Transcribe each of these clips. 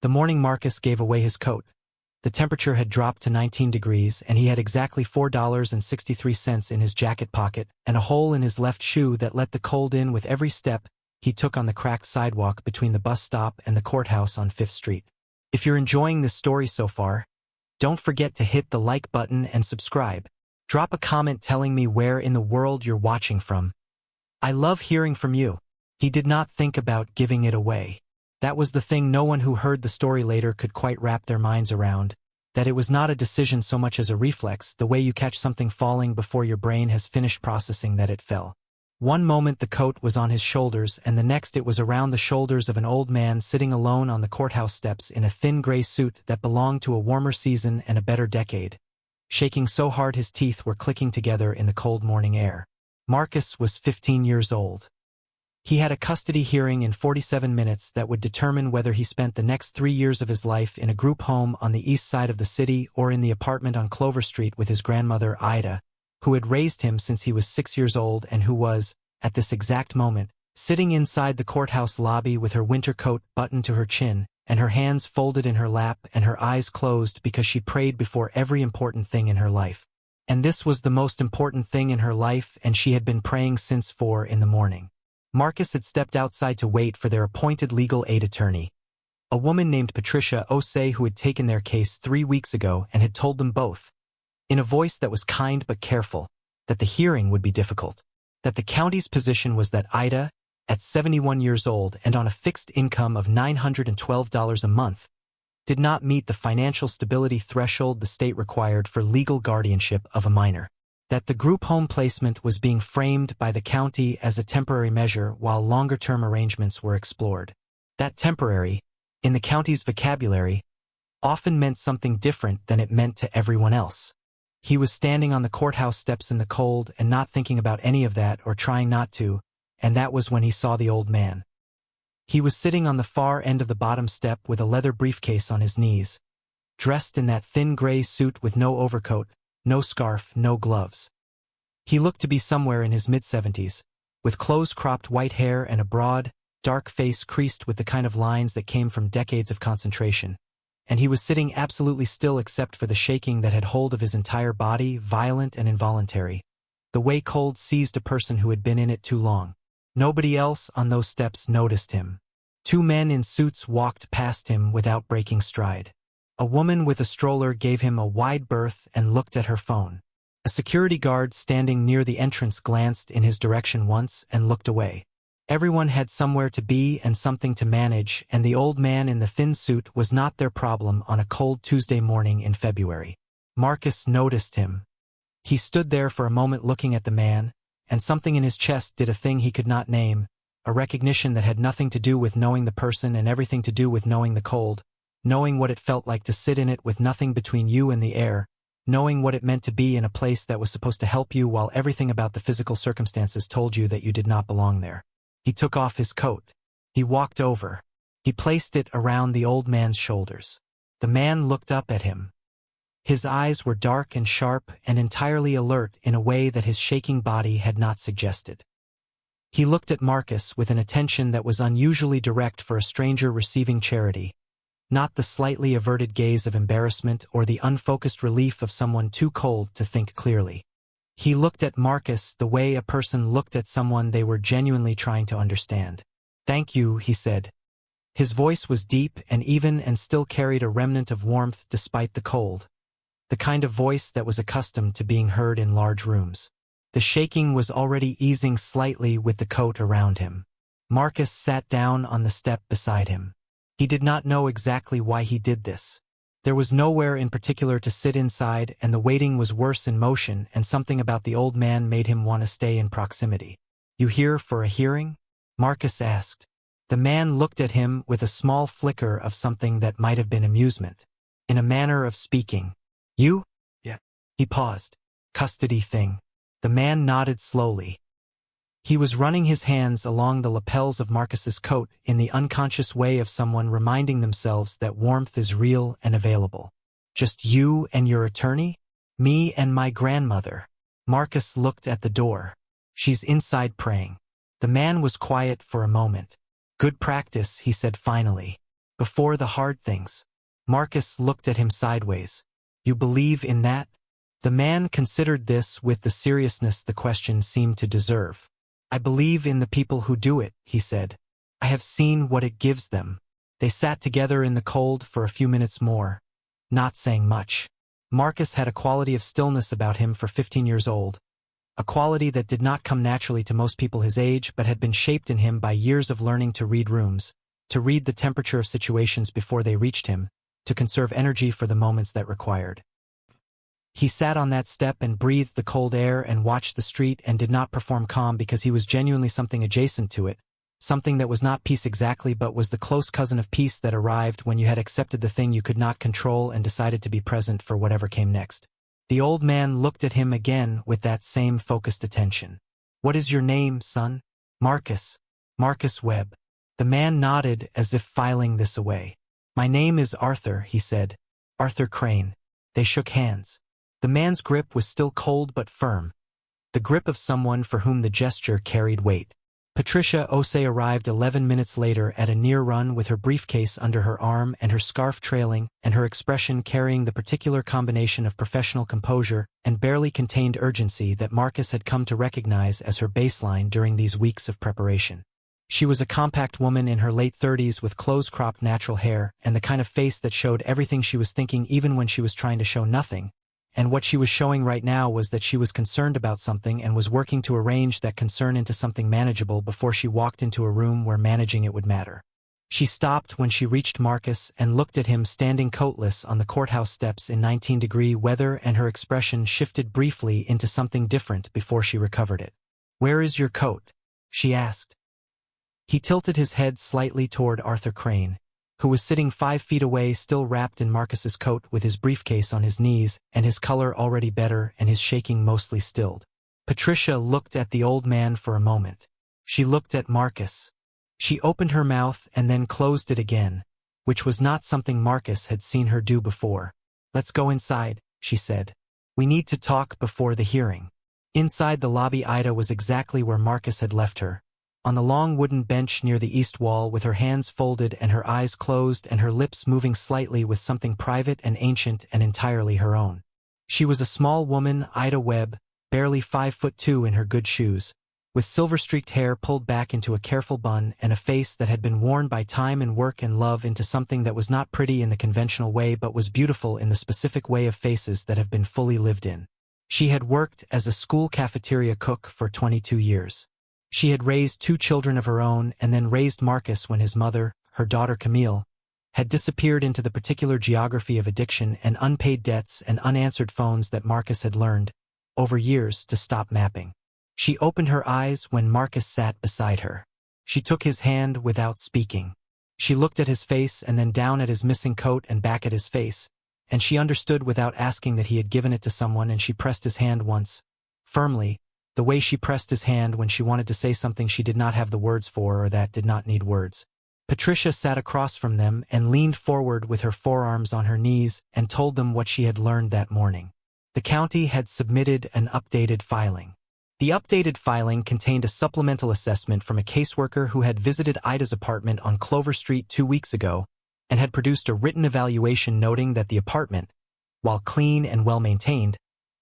The morning Marcus gave away his coat. The temperature had dropped to 19 degrees, and he had exactly $4.63 in his jacket pocket and a hole in his left shoe that let the cold in with every step he took on the cracked sidewalk between the bus stop and the courthouse on 5th Street. If you're enjoying this story so far, don't forget to hit the like button and subscribe. Drop a comment telling me where in the world you're watching from. I love hearing from you. He did not think about giving it away. That was the thing no one who heard the story later could quite wrap their minds around, that it was not a decision so much as a reflex, the way you catch something falling before your brain has finished processing that it fell. One moment the coat was on his shoulders, and the next it was around the shoulders of an old man sitting alone on the courthouse steps in a thin gray suit that belonged to a warmer season and a better decade, shaking so hard his teeth were clicking together in the cold morning air. Marcus was 15 years old. He had a custody hearing in 47 minutes that would determine whether he spent the next 3 years of his life in a group home on the east side of the city or in the apartment on Clover Street with his grandmother, Ida, who had raised him since he was 6 years old and who was, at this exact moment, sitting inside the courthouse lobby with her winter coat buttoned to her chin and her hands folded in her lap and her eyes closed because she prayed before every important thing in her life. And this was the most important thing in her life, and she had been praying since 4 in the morning. Marcus had stepped outside to wait for their appointed legal aid attorney, a woman named Patricia Osei, who had taken their case 3 weeks ago and had told them both, in a voice that was kind but careful, that the hearing would be difficult, that the county's position was that Ida, at 71 years old and on a fixed income of $912 a month, did not meet the financial stability threshold the state required for legal guardianship of a minor, that the group home placement was being framed by the county as a temporary measure while longer-term arrangements were explored. That temporary, in the county's vocabulary, often meant something different than it meant to everyone else. He was standing on the courthouse steps in the cold and not thinking about any of that or trying not to, and that was when he saw the old man. He was sitting on the far end of the bottom step with a leather briefcase on his knees, dressed in that thin gray suit with no overcoat, no scarf, no gloves. He looked to be somewhere in his mid-70s, with close-cropped white hair and a broad, dark face creased with the kind of lines that came from decades of concentration, and he was sitting absolutely still except for the shaking that had hold of his entire body, violent and involuntary, the way cold seized a person who had been in it too long. Nobody else on those steps noticed him. 2 men in suits walked past him without breaking stride. A woman with a stroller gave him a wide berth and looked at her phone. A security guard standing near the entrance glanced in his direction once and looked away. Everyone had somewhere to be and something to manage, and the old man in the thin suit was not their problem on a cold Tuesday morning in February. Marcus noticed him. He stood there for a moment looking at the man, and something in his chest did a thing he could not name, a recognition that had nothing to do with knowing the person and everything to do with knowing the cold, knowing what it felt like to sit in it with nothing between you and the air, knowing what it meant to be in a place that was supposed to help you while everything about the physical circumstances told you that you did not belong there. He took off his coat. He walked over. He placed it around the old man's shoulders. The man looked up at him. His eyes were dark and sharp and entirely alert in a way that his shaking body had not suggested. He looked at Marcus with an attention that was unusually direct for a stranger receiving charity, not the slightly averted gaze of embarrassment or the unfocused relief of someone too cold to think clearly. He looked at Marcus the way a person looked at someone they were genuinely trying to understand. "Thank you," he said. His voice was deep and even and still carried a remnant of warmth despite the cold, the kind of voice that was accustomed to being heard in large rooms. The shaking was already easing slightly with the coat around him. Marcus sat down on the step beside him. He did not know exactly why he did this. There was nowhere in particular to sit inside, and the waiting was worse in motion, and something about the old man made him want to stay in proximity. "You here for a hearing?" Marcus asked. The man looked at him with a small flicker of something that might have been amusement, in a manner of speaking. "You?" "Yeah." He paused. "Custody thing." The man nodded slowly. He was running his hands along the lapels of Marcus's coat in the unconscious way of someone reminding themselves that warmth is real and available. "Just you and your attorney?" "Me and my grandmother." Marcus looked at the door. "She's inside praying." The man was quiet for a moment. "Good practice," he said finally. Before the hard things. Marcus looked at him sideways. You believe in that? The man considered this with the seriousness the question seemed to deserve. I believe in the people who do it, he said. I have seen what it gives them. They sat together in the cold for a few minutes more, not saying much. Marcus had a quality of stillness about him for 15 years old, a quality that did not come naturally to most people his age but had been shaped in him by years of learning to read rooms, to read the temperature of situations before they reached him, to conserve energy for the moments that required. He sat on that step and breathed the cold air and watched the street and did not perform calm because he was genuinely something adjacent to it, something that was not peace exactly but was the close cousin of peace that arrived when you had accepted the thing you could not control and decided to be present for whatever came next. The old man looked at him again with that same focused attention. What is your name, son? Marcus. Marcus Webb. The man nodded as if filing this away. My name is Arthur, he said. Arthur Crane. They shook hands. The man's grip was still cold but firm, the grip of someone for whom the gesture carried weight. Patricia Osei arrived 11 minutes later at a near run with her briefcase under her arm and her scarf trailing, and her expression carrying the particular combination of professional composure and barely contained urgency that Marcus had come to recognize as her baseline during these weeks of preparation. She was a compact woman in her late 30s with close-cropped natural hair and the kind of face that showed everything she was thinking even when she was trying to show nothing. And what she was showing right now was that she was concerned about something and was working to arrange that concern into something manageable before she walked into a room where managing it would matter. She stopped when she reached Marcus and looked at him standing coatless on the courthouse steps in 19-degree weather, and her expression shifted briefly into something different before she recovered it. Where is your coat? She asked. He tilted his head slightly toward Arthur Crane, who was sitting 5 feet away, still wrapped in Marcus's coat with his briefcase on his knees and his color already better and his shaking mostly stilled. Patricia looked at the old man for a moment. She looked at Marcus. She opened her mouth and then closed it again, which was not something Marcus had seen her do before. Let's go inside, she said. We need to talk before the hearing. Inside the lobby, Ida was exactly where Marcus had left her, on the long wooden bench near the east wall with her hands folded and her eyes closed and her lips moving slightly with something private and ancient and entirely her own. She was a small woman, Ida Webb, barely 5'2" in her good shoes, with silver-streaked hair pulled back into a careful bun and a face that had been worn by time and work and love into something that was not pretty in the conventional way but was beautiful in the specific way of faces that have been fully lived in. She had worked as a school cafeteria cook for 22 years. She had raised 2 children of her own and then raised Marcus when his mother, her daughter Camille, had disappeared into the particular geography of addiction and unpaid debts and unanswered phones that Marcus had learned, over years, to stop mapping. She opened her eyes when Marcus sat beside her. She took his hand without speaking. She looked at his face and then down at his missing coat and back at his face, and she understood without asking that he had given it to someone, and she pressed his hand once, firmly, the way she pressed his hand when she wanted to say something she did not have the words for or that did not need words. Patricia sat across from them and leaned forward with her forearms on her knees and told them what she had learned that morning. The county had submitted an updated filing. The updated filing contained a supplemental assessment from a caseworker who had visited Ida's apartment on Clover Street 2 weeks ago and had produced a written evaluation noting that the apartment, while clean and well-maintained,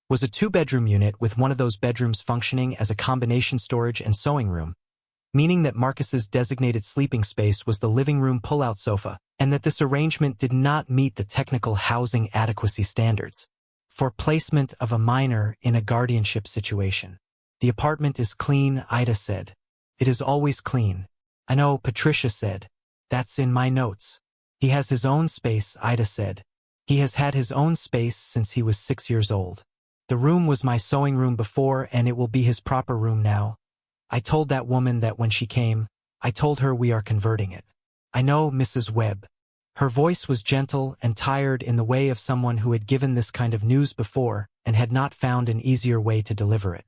was a 2-bedroom unit with one of those bedrooms functioning as a combination storage and sewing room, meaning that Marcus's designated sleeping space was the living room pull-out sofa, and that this arrangement did not meet the technical housing adequacy standards for placement of a minor in a guardianship situation. The apartment is clean, Ida said. It is always clean. I know, Patricia said. That's in my notes. He has his own space, Ida said. He has had his own space since he was 6 years old. The room was my sewing room before, and it will be his proper room now. I told that woman that when she came. I told her we are converting it. I know, Mrs. Webb. Her voice was gentle and tired in the way of someone who had given this kind of news before and had not found an easier way to deliver it.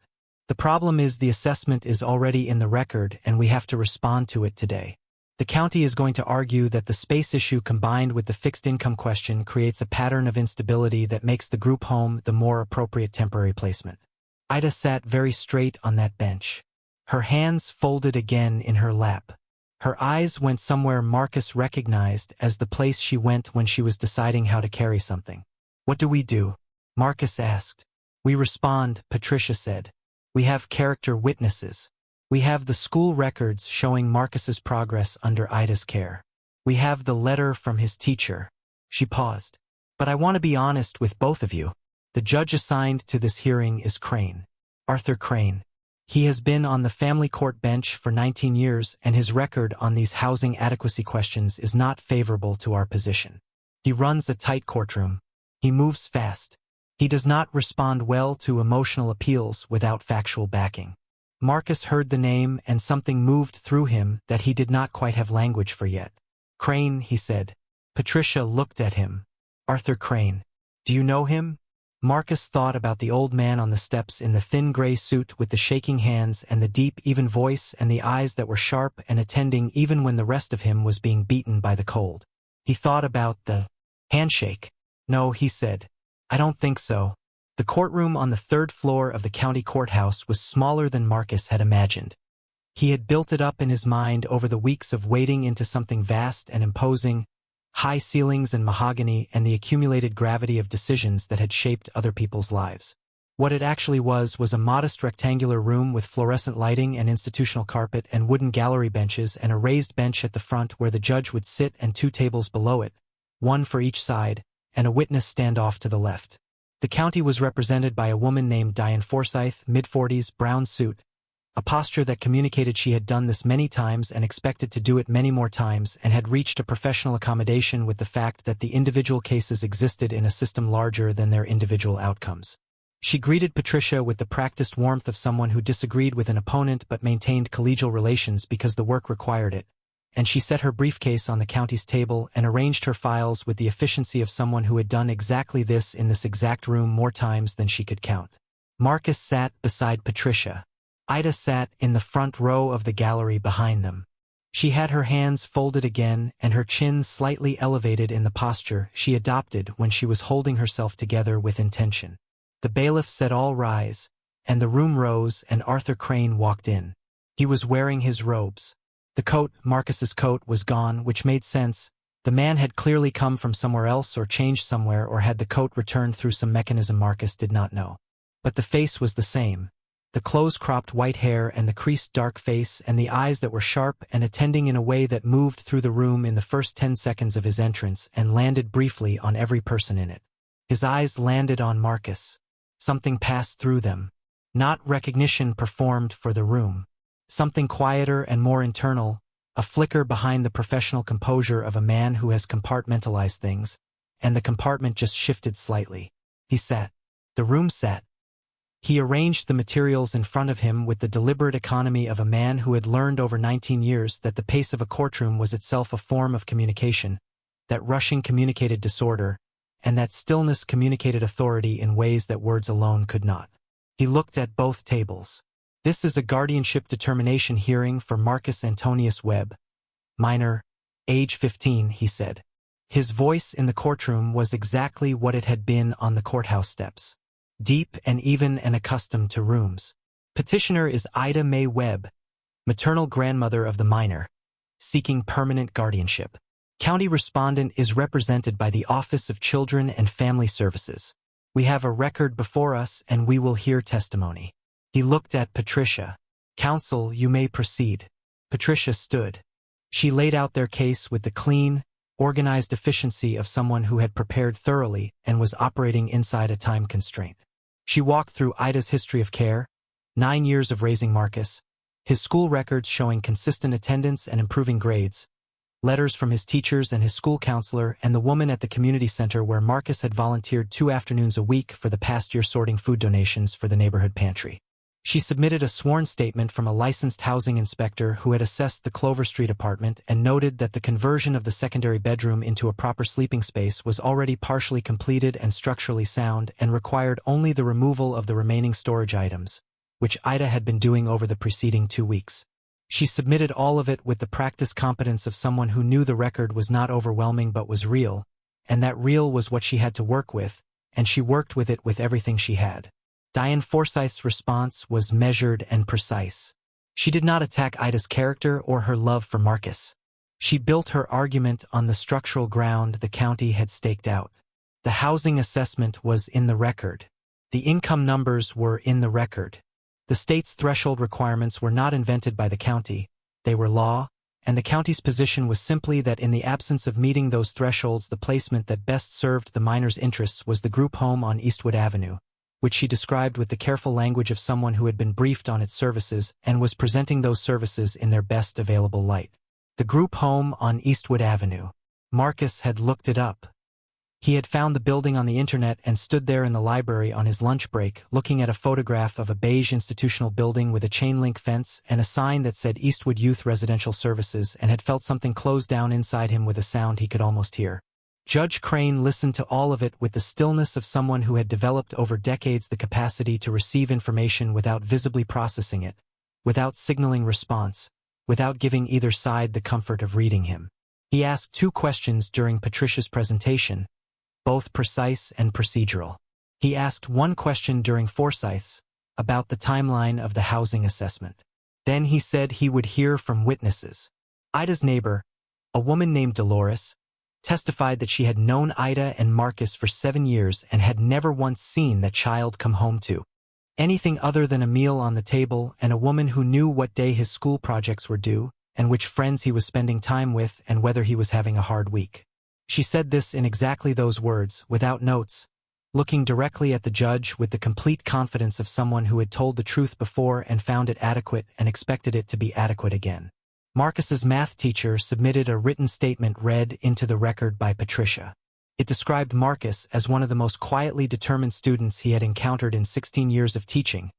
The problem is the assessment is already in the record and we have to respond to it today. The county is going to argue that the space issue combined with the fixed income question creates a pattern of instability that makes the group home the more appropriate temporary placement. Ida sat very straight on that bench, her hands folded again in her lap. Her eyes went somewhere Marcus recognized as the place she went when she was deciding how to carry something. "What do we do?" Marcus asked. "We respond," Patricia said. "We have character witnesses. We have the school records showing Marcus's progress under Ida's care. We have the letter from his teacher." She paused. "But I want to be honest with both of you. The judge assigned to this hearing is Crane. Arthur Crane. He has been on the family court bench for 19 years, and his record on these housing adequacy questions is not favorable to our position. He runs a tight courtroom. He moves fast. He does not respond well to emotional appeals without factual backing." Marcus heard the name, and something moved through him that he did not quite have language for yet. "Crane," he said. Patricia looked at him. "Arthur Crane. Do you know him?" Marcus thought about the old man on the steps in the thin gray suit with the shaking hands and the deep, even voice and the eyes that were sharp and attending even when the rest of him was being beaten by the cold. He thought about the handshake. "No," he said. "I don't think so." The courtroom on the 3rd floor of the county courthouse was smaller than Marcus had imagined. He had built it up in his mind over the weeks of wading into something vast and imposing, high ceilings and mahogany and the accumulated gravity of decisions that had shaped other people's lives. What it actually was a modest rectangular room with fluorescent lighting and institutional carpet and wooden gallery benches and a raised bench at the front where the judge would sit and 2 tables below it, one for each side, and a witness stand off to the left. The county was represented by a woman named Diane Forsyth, mid-40s, brown suit, a posture that communicated she had done this many times and expected to do it many more times and had reached a professional accommodation with the fact that the individual cases existed in a system larger than their individual outcomes. She greeted Patricia with the practiced warmth of someone who disagreed with an opponent but maintained collegial relations because the work required it, and she set her briefcase on the county's table and arranged her files with the efficiency of someone who had done exactly this in this exact room more times than she could count. Marcus sat beside Patricia. Ida sat in the front row of the gallery behind them. She had her hands folded again and her chin slightly elevated in the posture she adopted when she was holding herself together with intention. The bailiff said all rise, and the room rose and Arthur Crane walked in. He was wearing his robes. The coat, Marcus's coat, was gone, which made sense. The man had clearly come from somewhere else or changed somewhere or had the coat returned through some mechanism Marcus did not know. But the face was the same. The close-cropped white hair and the creased dark face and the eyes that were sharp and attending in a way that moved through the room in the first 10 seconds of his entrance and landed briefly on every person in it. His eyes landed on Marcus. Something passed through them. Not recognition performed for the room. Something quieter and more internal, a flicker behind the professional composure of a man who has compartmentalized things, and the compartment just shifted slightly. He sat. The room sat. He arranged the materials in front of him with the deliberate economy of a man who had learned over 19 years that the pace of a courtroom was itself a form of communication, that rushing communicated disorder, and that stillness communicated authority in ways that words alone could not. He looked at both tables. "This is a guardianship determination hearing for Marcus Antonius Webb, minor, age 15, he said. His voice in the courtroom was exactly what it had been on the courthouse steps. Deep and even and accustomed to rooms. Petitioner is Ida Mae Webb, maternal grandmother of the minor, seeking permanent guardianship. County respondent is represented by the Office of Children and Family Services. We have a record before us and we will hear testimony." He looked at Patricia. "Counsel, you may proceed." Patricia stood. She laid out their case with the clean, organized efficiency of someone who had prepared thoroughly and was operating inside a time constraint. She walked through Ida's history of care, 9 years of raising Marcus, his school records showing consistent attendance and improving grades, letters from his teachers and his school counselor, and the woman at the community center where Marcus had volunteered 2 afternoons a week for the past year sorting food donations for the neighborhood pantry. She submitted a sworn statement from a licensed housing inspector who had assessed the Clover Street apartment and noted that the conversion of the secondary bedroom into a proper sleeping space was already partially completed and structurally sound and required only the removal of the remaining storage items, which Ida had been doing over the preceding 2 weeks. She submitted all of it with the practiced competence of someone who knew the record was not overwhelming but was real, and that real was what she had to work with, and she worked with it with everything she had. Diane Forsyth's response was measured and precise. She did not attack Ida's character or her love for Marcus. She built her argument on the structural ground the county had staked out. The housing assessment was in the record. The income numbers were in the record. The state's threshold requirements were not invented by the county. They were law, and the county's position was simply that in the absence of meeting those thresholds, the placement that best served the minors' interests was the group home on Eastwood Avenue, which she described with the careful language of someone who had been briefed on its services and was presenting those services in their best available light. The group home on Eastwood Avenue. Marcus had looked it up. He had found the building on the internet and stood there in the library on his lunch break, looking at a photograph of a beige institutional building with a chain-link fence and a sign that said Eastwood Youth Residential Services, and had felt something close down inside him with a sound he could almost hear. Judge Crane listened to all of it with the stillness of someone who had developed over decades the capacity to receive information without visibly processing it, without signaling response, without giving either side the comfort of reading him. He asked 2 questions during Patricia's presentation, both precise and procedural. He asked 1 question during Forsyth's, about the timeline of the housing assessment. Then he said he would hear from witnesses. Ida's neighbor, a woman named Dolores, testified that she had known Ida and Marcus for 7 years and had never once seen that child come home to anything other than a meal on the table, and a woman who knew what day his school projects were due, and which friends he was spending time with, and whether he was having a hard week. She said this in exactly those words, without notes, looking directly at the judge with the complete confidence of someone who had told the truth before and found it adequate and expected it to be adequate again. Marcus's math teacher submitted a written statement read into the record by Patricia. It described Marcus as one of the most quietly determined students he had encountered in 16 years of teaching,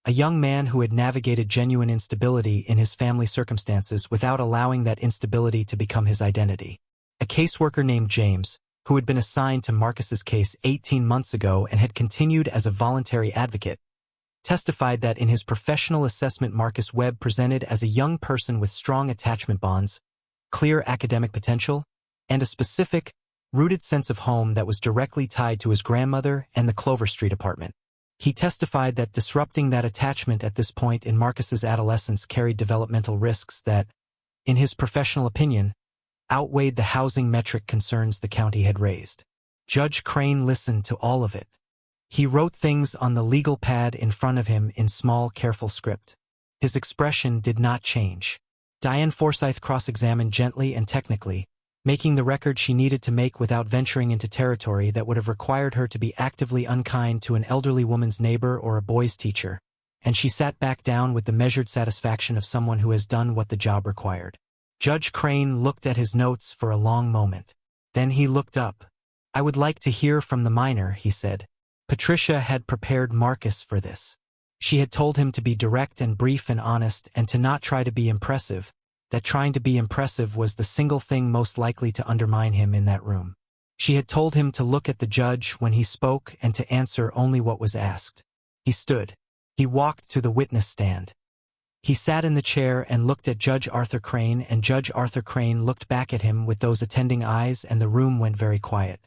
a young man who had navigated genuine instability in his family circumstances without allowing that instability to become his identity. A caseworker named James, who had been assigned to Marcus's case 18 months ago and had continued as a voluntary advocate, testified that in his professional assessment Marcus Webb presented as a young person with strong attachment bonds, clear academic potential, and a specific, rooted sense of home that was directly tied to his grandmother and the Clover Street apartment. He testified that disrupting that attachment at this point in Marcus's adolescence carried developmental risks that, in his professional opinion, outweighed the housing metric concerns the county had raised. Judge Crane listened to all of it. He wrote things on the legal pad in front of him in small, careful script. His expression did not change. Diane Forsyth cross-examined gently and technically, making the record she needed to make without venturing into territory that would have required her to be actively unkind to an elderly woman's neighbor or a boy's teacher, and she sat back down with the measured satisfaction of someone who has done what the job required. Judge Crane looked at his notes for a long moment. Then he looked up. "I would like to hear from the minor," he said. Patricia had prepared Marcus for this. She had told him to be direct and brief and honest and to not try to be impressive, that trying to be impressive was the single thing most likely to undermine him in that room. She had told him to look at the judge when he spoke and to answer only what was asked. He stood. He walked to the witness stand. He sat in the chair and looked at Judge Arthur Crane, and Judge Arthur Crane looked back at him with those attending eyes, and the room went very quiet.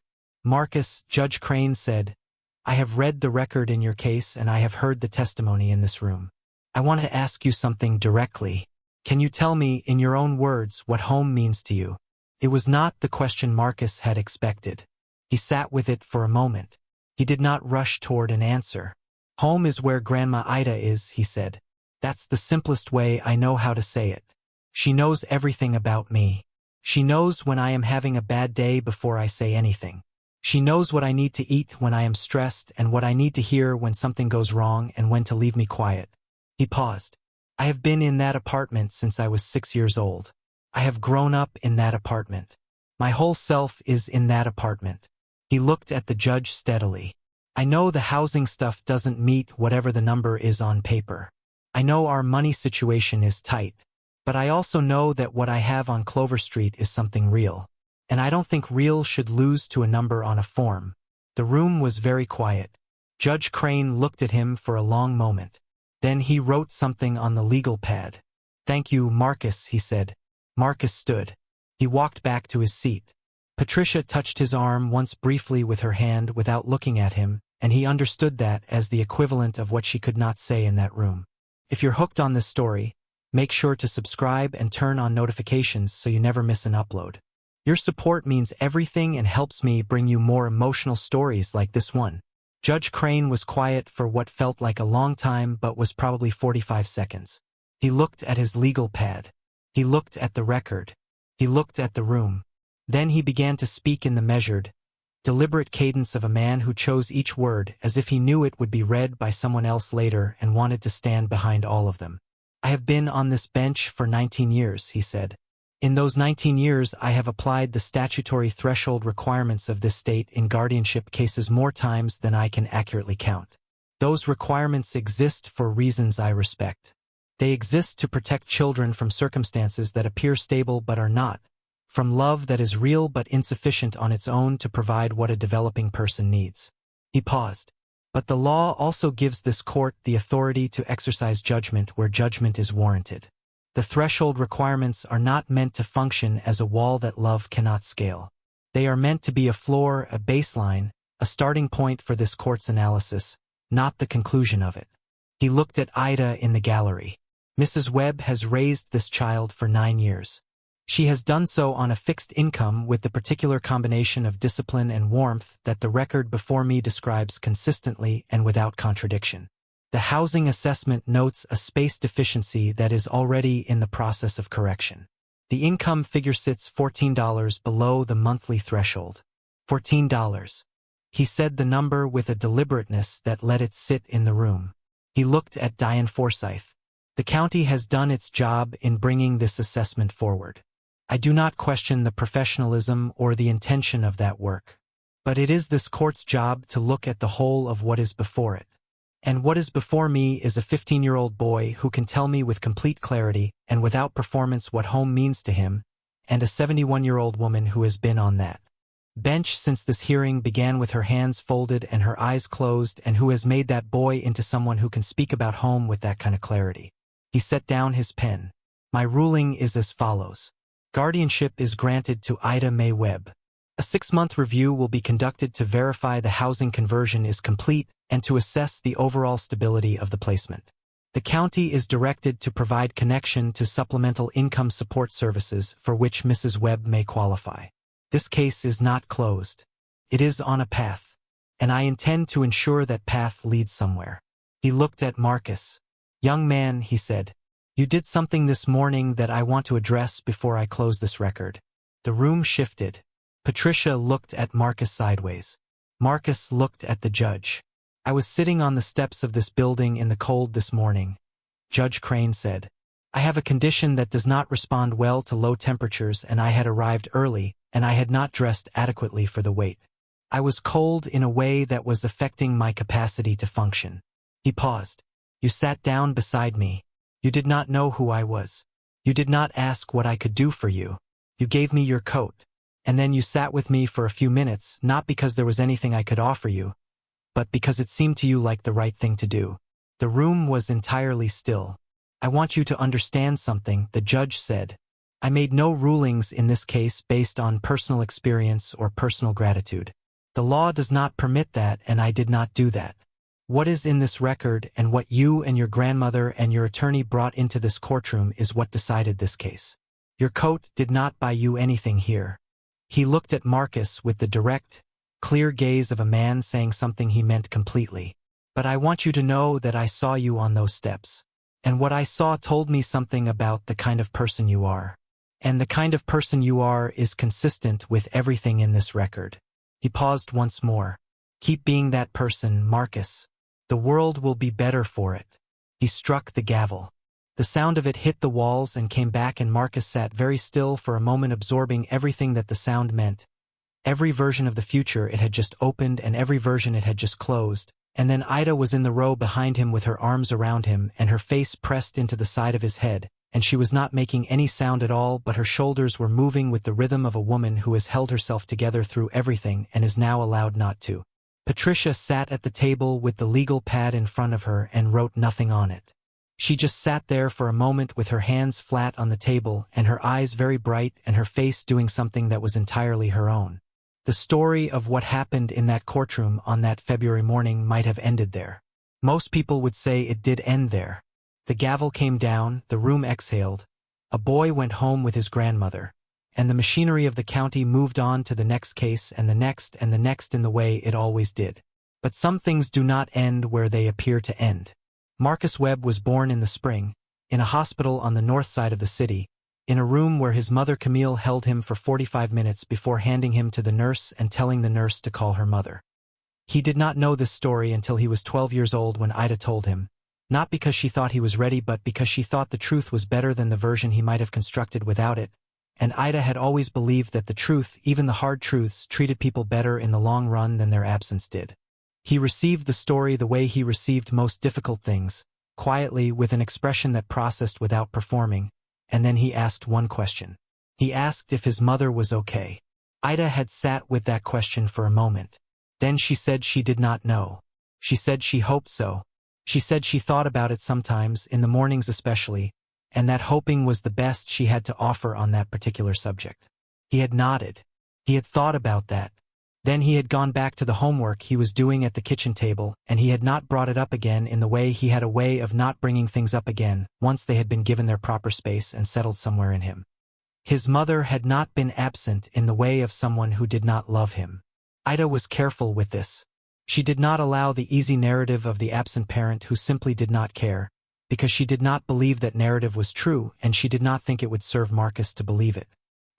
"Marcus," Judge Crane said, "I have read the record in your case and I have heard the testimony in this room. I want to ask you something directly. Can you tell me, in your own words, what home means to you?" It was not the question Marcus had expected. He sat with it for a moment. He did not rush toward an answer. "Home is where Grandma Ida is," he said. "That's the simplest way I know how to say it. She knows everything about me. She knows when I am having a bad day before I say anything. She knows what I need to eat when I am stressed and what I need to hear when something goes wrong and when to leave me quiet." He paused. "I have been in that apartment since I was 6 years old. I have grown up in that apartment. My whole self is in that apartment." He looked at the judge steadily. "I know the housing stuff doesn't meet whatever the number is on paper. I know our money situation is tight. But I also know that what I have on Clover Street is something real. And I don't think real should lose to a number on a form." The room was very quiet. Judge Crane looked at him for a long moment. Then he wrote something on the legal pad. "Thank you, Marcus," he said. Marcus stood. He walked back to his seat. Patricia touched his arm once briefly with her hand without looking at him, and he understood that as the equivalent of what she could not say in that room. "If you're hooked on this story, Make sure to subscribe and turn on notifications so you never miss an upload. Your support means everything and helps me bring you more emotional stories like this one. Judge Crane was quiet for what felt like a long time but was probably 45 seconds. He looked at his legal pad. He looked at the record. He looked at the room. Then he began to speak in the measured, deliberate cadence of a man who chose each word as if he knew it would be read by someone else later and wanted to stand behind all of them. I have been on this bench for 19 years, he said. In those 19 years, I have applied the statutory threshold requirements of this state in guardianship cases more times than I can accurately count. Those requirements exist for reasons I respect. They exist to protect children from circumstances that appear stable but are not, from love that is real but insufficient on its own to provide what a developing person needs. He paused. But the law also gives this court the authority to exercise judgment where judgment is warranted. The threshold requirements are not meant to function as a wall that love cannot scale. They are meant to be a floor, a baseline, a starting point for this court's analysis, not the conclusion of it. He looked at Ida in the gallery. Mrs. Webb has raised this child for 9 years. She has done so on a fixed income with the particular combination of discipline and warmth that the record before me describes consistently and without contradiction. The housing assessment notes a space deficiency that is already in the process of correction. The income figure sits $14 below the monthly threshold. $14. He said the number with a deliberateness that let it sit in the room. He looked at Diane Forsyth. The county has done its job in bringing this assessment forward. I do not question the professionalism or the intention of that work. But it is this court's job to look at the whole of what is before it. And what is before me is a 15-year-old boy who can tell me with complete clarity and without performance what home means to him, and a 71-year-old woman who has been on that bench since this hearing began with her hands folded and her eyes closed, and who has made that boy into someone who can speak about home with that kind of clarity. He set down his pen. My ruling is as follows. Guardianship is granted to Ida Mae Webb. A 6-month review will be conducted to verify the housing conversion is complete and to assess the overall stability of the placement. The county is directed to provide connection to supplemental income support services for which Mrs. Webb may qualify. This case is not closed. It is on a path, and I intend to ensure that path leads somewhere. He looked at Marcus. Young man, he said, you did something this morning that I want to address before I close this record. The room shifted. Patricia looked at Marcus sideways. Marcus looked at the judge. I was sitting on the steps of this building in the cold this morning. Judge Crane said, I have a condition that does not respond well to low temperatures, and I had arrived early, and I had not dressed adequately for the wait. I was cold in a way that was affecting my capacity to function. He paused. You sat down beside me. You did not know who I was. You did not ask what I could do for you. You gave me your coat. And then you sat with me for a few minutes, not because there was anything I could offer you, but because it seemed to you like the right thing to do. The room was entirely still. I want you to understand something, the judge said. I made no rulings in this case based on personal experience or personal gratitude. The law does not permit that, and I did not do that. What is in this record and what you and your grandmother and your attorney brought into this courtroom is what decided this case. Your coat did not buy you anything here. He looked at Marcus with the direct, clear gaze of a man saying something he meant completely. But I want you to know that I saw you on those steps. And what I saw told me something about the kind of person you are. And the kind of person you are is consistent with everything in this record. He paused once more. Keep being that person, Marcus. The world will be better for it. He struck the gavel. The sound of it hit the walls and came back, and Marcus sat very still for a moment, absorbing everything that the sound meant. Every version of the future it had just opened and every version it had just closed. And then Ida was in the row behind him with her arms around him and her face pressed into the side of his head, and she was not making any sound at all, but her shoulders were moving with the rhythm of a woman who has held herself together through everything and is now allowed not to. Patricia sat at the table with the legal pad in front of her and wrote nothing on it. She just sat there for a moment with her hands flat on the table and her eyes very bright and her face doing something that was entirely her own. The story of what happened in that courtroom on that February morning might have ended there. Most people would say it did end there. The gavel came down, the room exhaled. A boy went home with his grandmother. And the machinery of the county moved on to the next case and the next in the way it always did. But some things do not end where they appear to end. Marcus Webb was born in the spring, in a hospital on the north side of the city, in a room where his mother Camille held him for 45 minutes before handing him to the nurse and telling the nurse to call her mother. He did not know this story until he was 12 years old when Ida told him, not because she thought he was ready but because she thought the truth was better than the version he might have constructed without it, and Ida had always believed that the truth, even the hard truths, treated people better in the long run than their absence did. He received the story the way he received most difficult things, quietly with an expression that processed without performing, and then he asked one question. He asked if his mother was okay. Ida had sat with that question for a moment. Then she said she did not know. She said she hoped so. She said she thought about it sometimes, in the mornings especially, and that hoping was the best she had to offer on that particular subject. He had nodded. He had thought about that. Then he had gone back to the homework he was doing at the kitchen table, and he had not brought it up again in the way he had a way of not bringing things up again, once they had been given their proper space and settled somewhere in him. His mother had not been absent in the way of someone who did not love him. Ida was careful with this. She did not allow the easy narrative of the absent parent who simply did not care, because she did not believe that narrative was true and she did not think it would serve Marcus to believe it.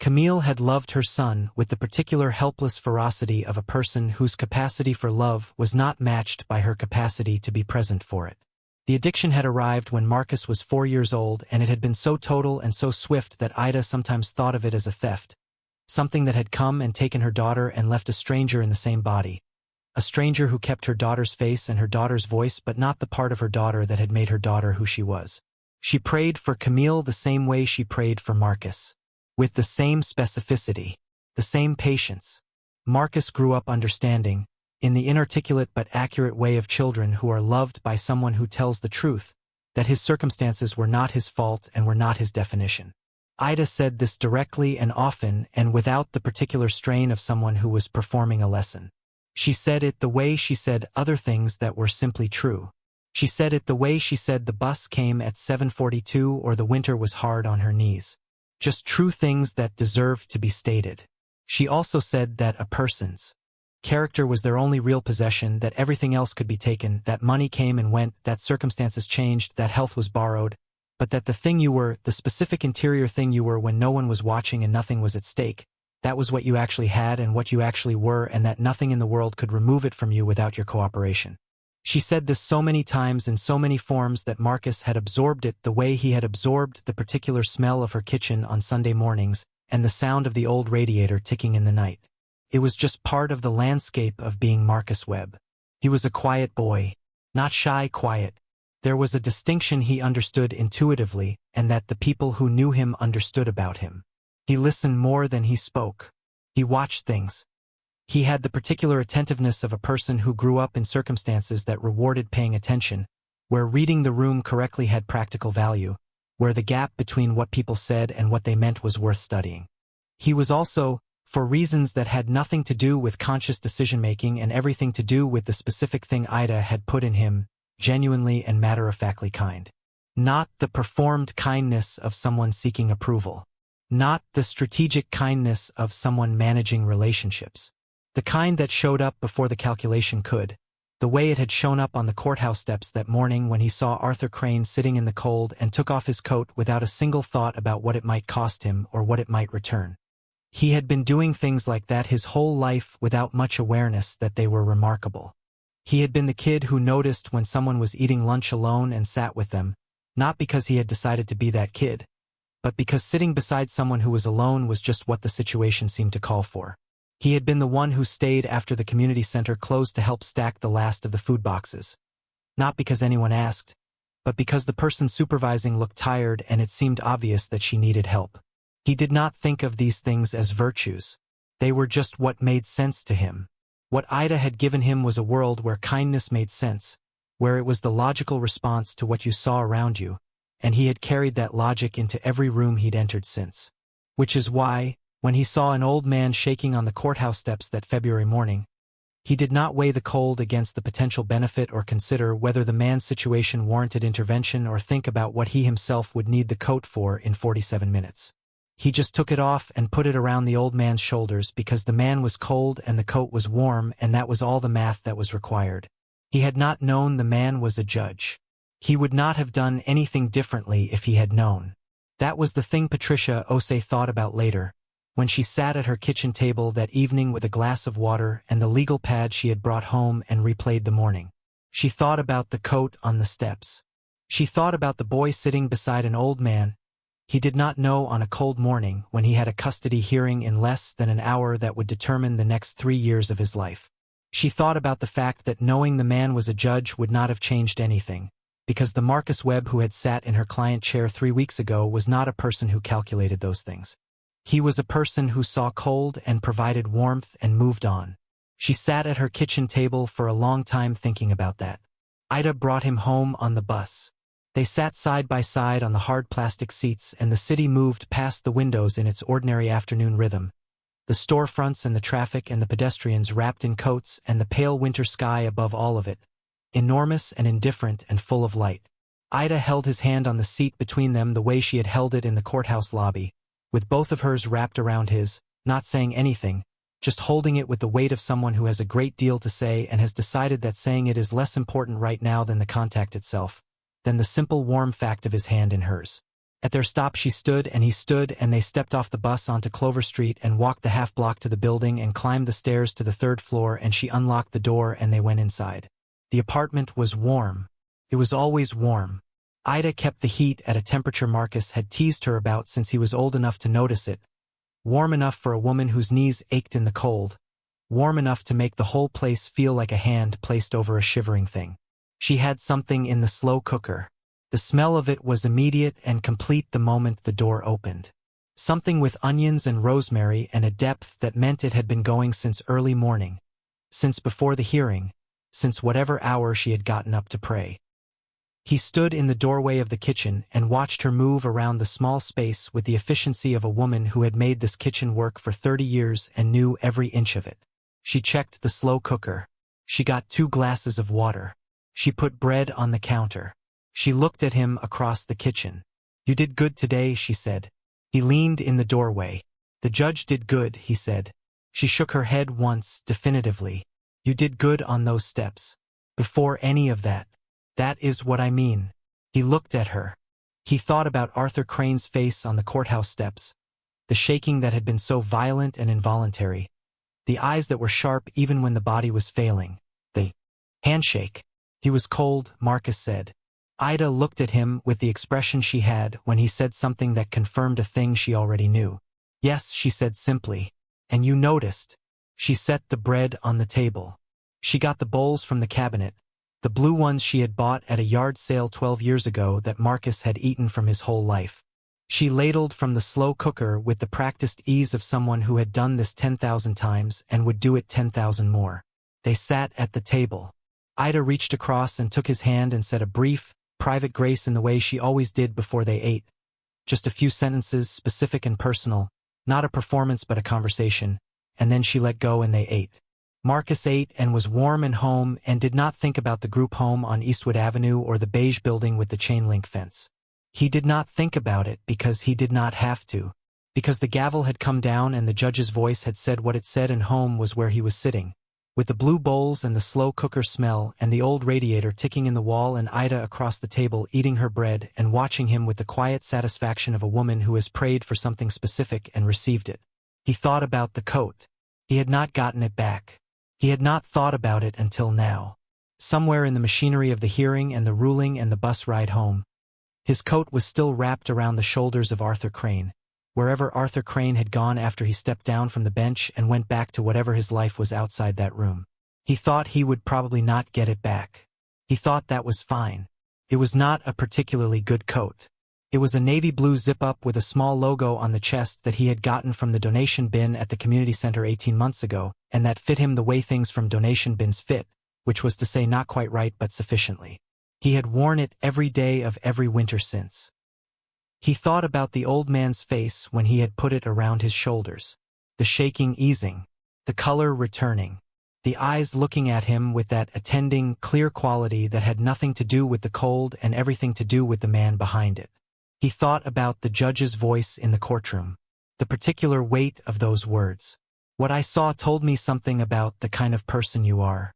Camille had loved her son with the particular helpless ferocity of a person whose capacity for love was not matched by her capacity to be present for it. The addiction had arrived when Marcus was 4 years old, and it had been so total and so swift that Ida sometimes thought of it as a theft, something that had come and taken her daughter and left a stranger in the same body, a stranger who kept her daughter's face and her daughter's voice but not the part of her daughter that had made her daughter who she was. She prayed for Camille the same way she prayed for Marcus. With the same specificity, the same patience. Marcus grew up understanding, in the inarticulate but accurate way of children who are loved by someone who tells the truth, that his circumstances were not his fault and were not his definition. Ida said this directly and often and without the particular strain of someone who was performing a lesson. She said it the way she said other things that were simply true. She said it the way she said the bus came at 7:42 or the winter was hard on her knees. Just true things that deserved to be stated. She also said that a person's character was their only real possession, that everything else could be taken, that money came and went, that circumstances changed, that health was borrowed, but that the thing you were, the specific interior thing you were when no one was watching and nothing was at stake, that was what you actually had and what you actually were, and that nothing in the world could remove it from you without your cooperation. She said this so many times in so many forms that Marcus had absorbed it the way he had absorbed the particular smell of her kitchen on Sunday mornings and the sound of the old radiator ticking in the night. It was just part of the landscape of being Marcus Webb. He was a quiet boy, not shy quiet. There was a distinction he understood intuitively and that the people who knew him understood about him. He listened more than he spoke. He watched things. He had the particular attentiveness of a person who grew up in circumstances that rewarded paying attention, where reading the room correctly had practical value, where the gap between what people said and what they meant was worth studying. He was also, for reasons that had nothing to do with conscious decision-making and everything to do with the specific thing Ida had put in him, genuinely and matter-of-factly kind. Not the performed kindness of someone seeking approval. Not the strategic kindness of someone managing relationships. The kind that showed up before the calculation could, the way it had shown up on the courthouse steps that morning when he saw Arthur Crane sitting in the cold and took off his coat without a single thought about what it might cost him or what it might return. He had been doing things like that his whole life without much awareness that they were remarkable. He had been the kid who noticed when someone was eating lunch alone and sat with them, not because he had decided to be that kid, but because sitting beside someone who was alone was just what the situation seemed to call for. He had been the one who stayed after the community center closed to help stack the last of the food boxes. Not because anyone asked, but because the person supervising looked tired and it seemed obvious that she needed help. He did not think of these things as virtues. They were just what made sense to him. What Ida had given him was a world where kindness made sense, where it was the logical response to what you saw around you, and he had carried that logic into every room he'd entered since. Which is why, when he saw an old man shaking on the courthouse steps that February morning, He did not weigh the cold against the potential benefit or consider whether the man's situation warranted intervention or think about what he himself would need the coat for in 47 minutes. He just took it off and put it around the old man's shoulders because the man was cold and the coat was warm, and that was all the math that was required. He had not known the man was a judge. He would not have done anything differently if he had known. That was the thing Patricia Ose thought about later, when she sat at her kitchen table that evening with a glass of water and the legal pad she had brought home and replayed the morning. She thought about the coat on the steps. She thought about the boy sitting beside an old man he did not know on a cold morning when he had a custody hearing in less than an hour that would determine the next 3 years of his life. She thought about the fact that knowing the man was a judge would not have changed anything, because the Marcus Webb who had sat in her client chair 3 weeks ago was not a person who calculated those things. He was a person who saw cold and provided warmth and moved on. She sat at her kitchen table for a long time thinking about that. Ida brought him home on the bus. They sat side by side on the hard plastic seats, and the city moved past the windows in its ordinary afternoon rhythm. The storefronts and the traffic and the pedestrians wrapped in coats and the pale winter sky above all of it, enormous and indifferent and full of light. Ida held his hand on the seat between them the way she had held it in the courthouse lobby, with both of hers wrapped around his, not saying anything, just holding it with the weight of someone who has a great deal to say and has decided that saying it is less important right now than the contact itself, than the simple warm fact of his hand in hers. At their stop she stood and he stood, and they stepped off the bus onto Clover Street and walked the half-block to the building and climbed the stairs to the 3rd floor, and she unlocked the door and they went inside. The apartment was warm. It was always warm. Ida kept the heat at a temperature Marcus had teased her about since he was old enough to notice it. Warm enough for a woman whose knees ached in the cold. Warm enough to make the whole place feel like a hand placed over a shivering thing. She had something in the slow cooker. The smell of it was immediate and complete the moment the door opened. Something with onions and rosemary and a depth that meant it had been going since early morning. Since before the hearing. Since whatever hour she had gotten up to pray. He stood in the doorway of the kitchen and watched her move around the small space with the efficiency of a woman who had made this kitchen work for 30 years and knew every inch of it. She checked the slow cooker. She got 2 glasses of water. She put bread on the counter. She looked at him across the kitchen. "You did good today," she said. He leaned in the doorway. "The judge did good," he said. She shook her head once, definitively. "You did good on those steps. Before any of that. That is what I mean." He looked at her. He thought about Arthur Crane's face on the courthouse steps, the shaking that had been so violent and involuntary, the eyes that were sharp even when the body was failing, the handshake. "He was cold," Marcus said. Ida looked at him with the expression she had when he said something that confirmed a thing she already knew. "Yes," she said simply. "And you noticed." She set the bread on the table. She got the bowls from the cabinet, the blue ones she had bought at a yard sale 12 years ago that Marcus had eaten from his whole life. She ladled from the slow cooker with the practiced ease of someone who had done this 10,000 times and would do it 10,000 more. They sat at the table. Ida reached across and took his hand and said a brief, private grace in the way she always did before they ate. Just a few sentences, specific and personal, not a performance but a conversation, and then she let go and they ate. Marcus ate and was warm and home and did not think about the group home on Eastwood Avenue or the beige building with the chain-link fence. He did not think about it because he did not have to, because the gavel had come down and the judge's voice had said what it said, and home was where he was sitting, with the blue bowls and the slow cooker smell and the old radiator ticking in the wall, and Ida across the table eating her bread and watching him with the quiet satisfaction of a woman who has prayed for something specific and received it. He thought about the coat. He had not gotten it back. He had not thought about it until now. Somewhere in the machinery of the hearing and the ruling and the bus ride home, his coat was still wrapped around the shoulders of Arthur Crane, wherever Arthur Crane had gone after he stepped down from the bench and went back to whatever his life was outside that room. He thought he would probably not get it back. He thought that was fine. It was not a particularly good coat. It was a navy blue zip-up with a small logo on the chest that he had gotten from the donation bin at the community center 18 months ago, and that fit him the way things from donation bins fit, which was to say not quite right but sufficiently. He had worn it every day of every winter since. He thought about the old man's face when he had put it around his shoulders. The shaking easing. The color returning. the eyes looking at him with that attending, clear quality that had nothing to do with the cold and everything to do with the man behind it. He thought about the judge's voice in the courtroom. The particular weight of those words. What I saw told me something about the kind of person you are.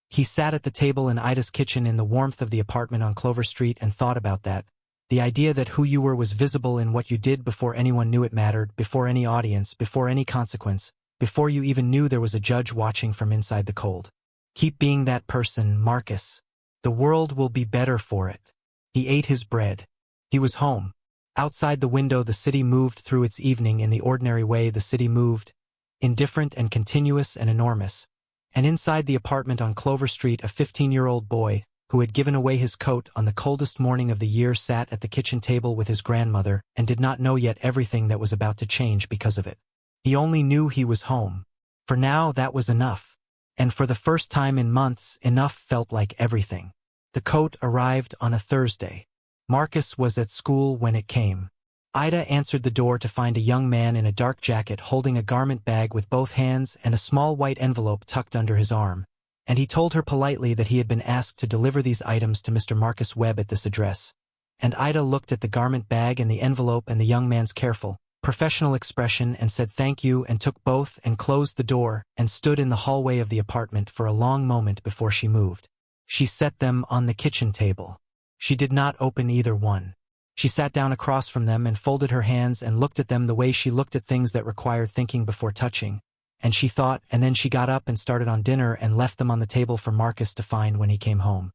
He sat at the table in Ida's kitchen in the warmth of the apartment on Clover Street and thought about that. The idea that who you were was visible in what you did before anyone knew it mattered, before any audience, before any consequence, before you even knew there was a judge watching from inside the cold. Keep being that person, Marcus. The world will be better for it. He ate his bread. He was home. Outside the window the city moved through its evening in the ordinary way the city moved, indifferent and continuous and enormous. And inside the apartment on Clover Street a 15-year-old boy, who had given away his coat on the coldest morning of the year, sat at the kitchen table with his grandmother and did not know yet everything that was about to change because of it. He only knew he was home. For now that was enough. And for the first time in months, enough felt like everything. The coat arrived on a Thursday. Marcus was at school when it came. Ida answered the door to find a young man in a dark jacket holding a garment bag with both hands and a small white envelope tucked under his arm, and he told her politely that he had been asked to deliver these items to Mr. Marcus Webb at this address. And Ida looked at the garment bag and the envelope and the young man's careful, professional expression and said thank you and took both and closed the door and stood in the hallway of the apartment for a long moment before she moved. She set them on the kitchen table. She did not open either one. She sat down across from them and folded her hands and looked at them the way she looked at things that required thinking before touching. And she thought, and then she got up and started on dinner and left them on the table for Marcus to find when he came home.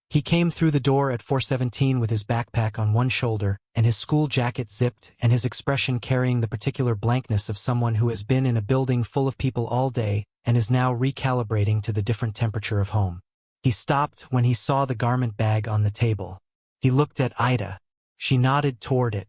He came through the door at 4:17 with his backpack on one shoulder and his school jacket zipped and his expression carrying the particular blankness of someone who has been in a building full of people all day and is now recalibrating to the different temperature of home. He stopped when he saw the garment bag on the table. He looked at Ida. She nodded toward it.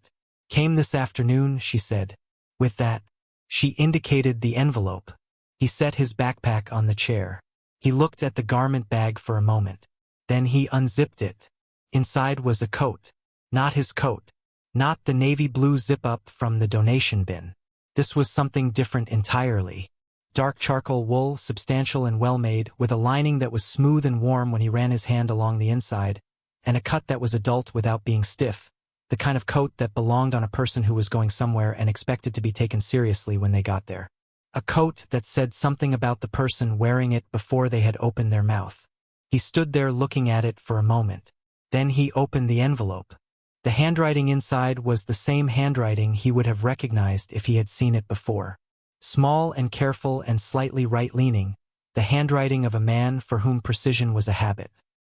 Came this afternoon, she said. With that, she indicated the envelope. He set his backpack on the chair. He looked at the garment bag for a moment. Then he unzipped it. Inside was a coat. Not his coat. Not the navy blue zip-up from the donation bin. This was something different entirely. Dark charcoal wool, substantial and well-made, with a lining that was smooth and warm when he ran his hand along the inside, and a cut that was adult without being stiff, the kind of coat that belonged on a person who was going somewhere and expected to be taken seriously when they got there. A coat that said something about the person wearing it before they had opened their mouth. He stood there looking at it for a moment. Then he opened the envelope. The handwriting inside was the same handwriting he would have recognized if he had seen it before. Small and careful and slightly right-leaning, the handwriting of a man for whom precision was a habit.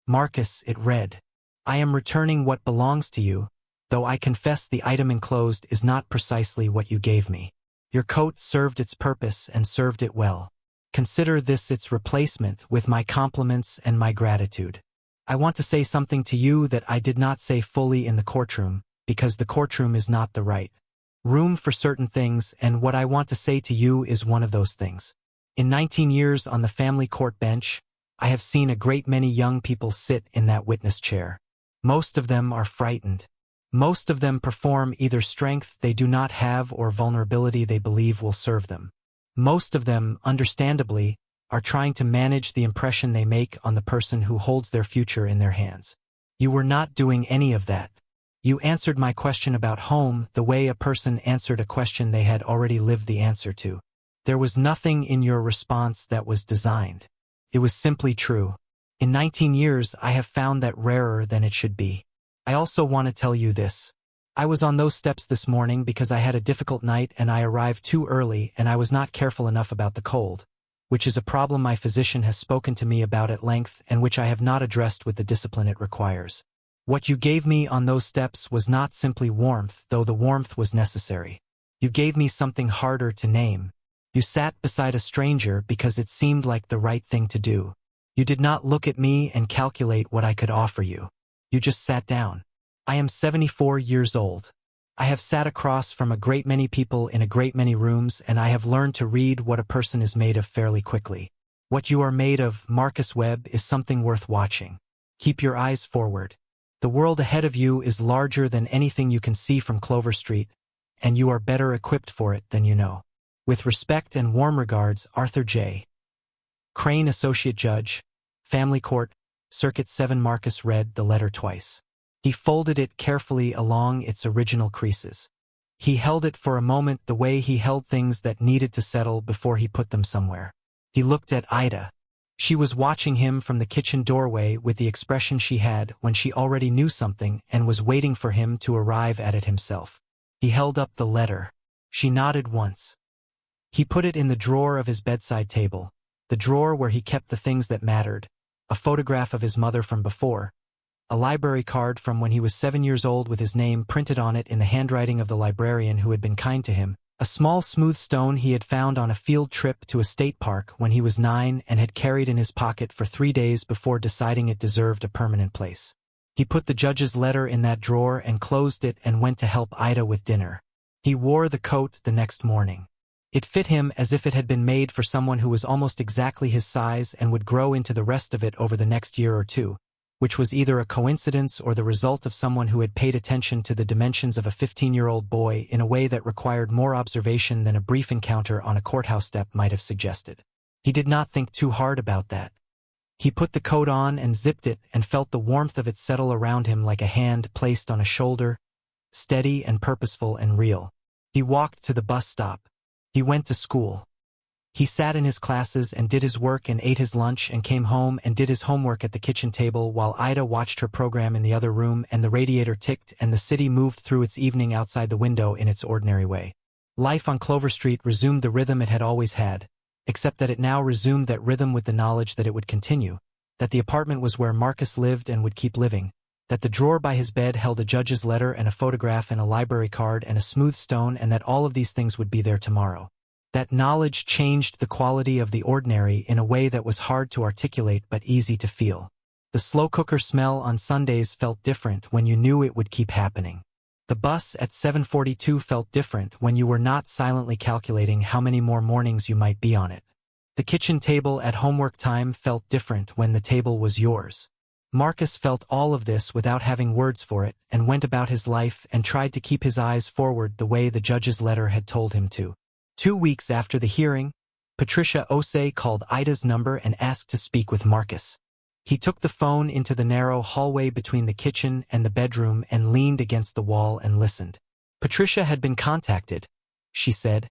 Marcus, it read. I am returning what belongs to you, though I confess the item enclosed is not precisely what you gave me. Your coat served its purpose and served it well. Consider this its replacement with my compliments and my gratitude. I want to say something to you that I did not say fully in the courtroom, because the courtroom is not the right room for certain things, and what I want to say to you is one of those things. In 19 years on the family court bench, I have seen a great many young people sit in that witness chair. Most of them are frightened. Most of them perform either strength they do not have or vulnerability they believe will serve them. Most of them, understandably, are trying to manage the impression they make on the person who holds their future in their hands. You were not doing any of that. You answered my question about home the way a person answered a question they had already lived the answer to. There was nothing in your response that was designed. It was simply true. In 19 years, I have found that rarer than it should be. I also want to tell you this. I was on those steps this morning because I had a difficult night and I arrived too early and I was not careful enough about the cold, which is a problem my physician has spoken to me about at length and which I have not addressed with the discipline it requires. What you gave me on those steps was not simply warmth, though the warmth was necessary. You gave me something harder to name. You sat beside a stranger because it seemed like the right thing to do. You did not look at me and calculate what I could offer you. You just sat down. I am 74 years old. I have sat across from a great many people in a great many rooms, and I have learned to read what a person is made of fairly quickly. What you are made of, Marcus Webb, is something worth watching. Keep your eyes forward. The world ahead of you is larger than anything you can see from Clover Street, and you are better equipped for it than you know. With respect and warm regards, Arthur J. Crane Associate Judge, Family Court, Circuit 7. Marcus read the letter twice. He folded it carefully along its original creases. He held it for a moment the way he held things that needed to settle before he put them somewhere. He looked at Ida. She was watching him from the kitchen doorway with the expression she had when she already knew something and was waiting for him to arrive at it himself. He held up the letter. She nodded once. He put it in the drawer of his bedside table, the drawer where he kept the things that mattered, a photograph of his mother from before, a library card from when he was 7 years old with his name printed on it in the handwriting of the librarian who had been kind to him, a small smooth stone he had found on a field trip to a state park when he was 9 and had carried in his pocket for 3 days before deciding it deserved a permanent place. He put the judge's letter in that drawer and closed it and went to help Ida with dinner. He wore the coat the next morning. It fit him as if it had been made for someone who was almost exactly his size and would grow into the rest of it over the next year or two, which was either a coincidence or the result of someone who had paid attention to the dimensions of a 15-year-old boy in a way that required more observation than a brief encounter on a courthouse step might have suggested. He did not think too hard about that. He put the coat on and zipped it and felt the warmth of it settle around him like a hand placed on a shoulder, steady and purposeful and real. He walked to the bus stop. He went to school. He sat in his classes and did his work and ate his lunch and came home and did his homework at the kitchen table while Ida watched her program in the other room and the radiator ticked and the city moved through its evening outside the window in its ordinary way. Life on Clover Street resumed the rhythm it had always had, except that it now resumed that rhythm with the knowledge that it would continue, that the apartment was where Marcus lived and would keep living, that the drawer by his bed held a judge's letter and a photograph and a library card and a smooth stone and that all of these things would be there tomorrow. That knowledge changed the quality of the ordinary in a way that was hard to articulate but easy to feel. The slow cooker smell on Sundays felt different when you knew it would keep happening. The bus at 7:42 felt different when you were not silently calculating how many more mornings you might be on it. The kitchen table at homework time felt different when the table was yours. Marcus felt all of this without having words for it and went about his life and tried to keep his eyes forward the way the judge's letter had told him to. 2 weeks after the hearing, Patricia Osei called Ida's number and asked to speak with Marcus. He took the phone into the narrow hallway between the kitchen and the bedroom and leaned against the wall and listened. Patricia had been contacted, she said,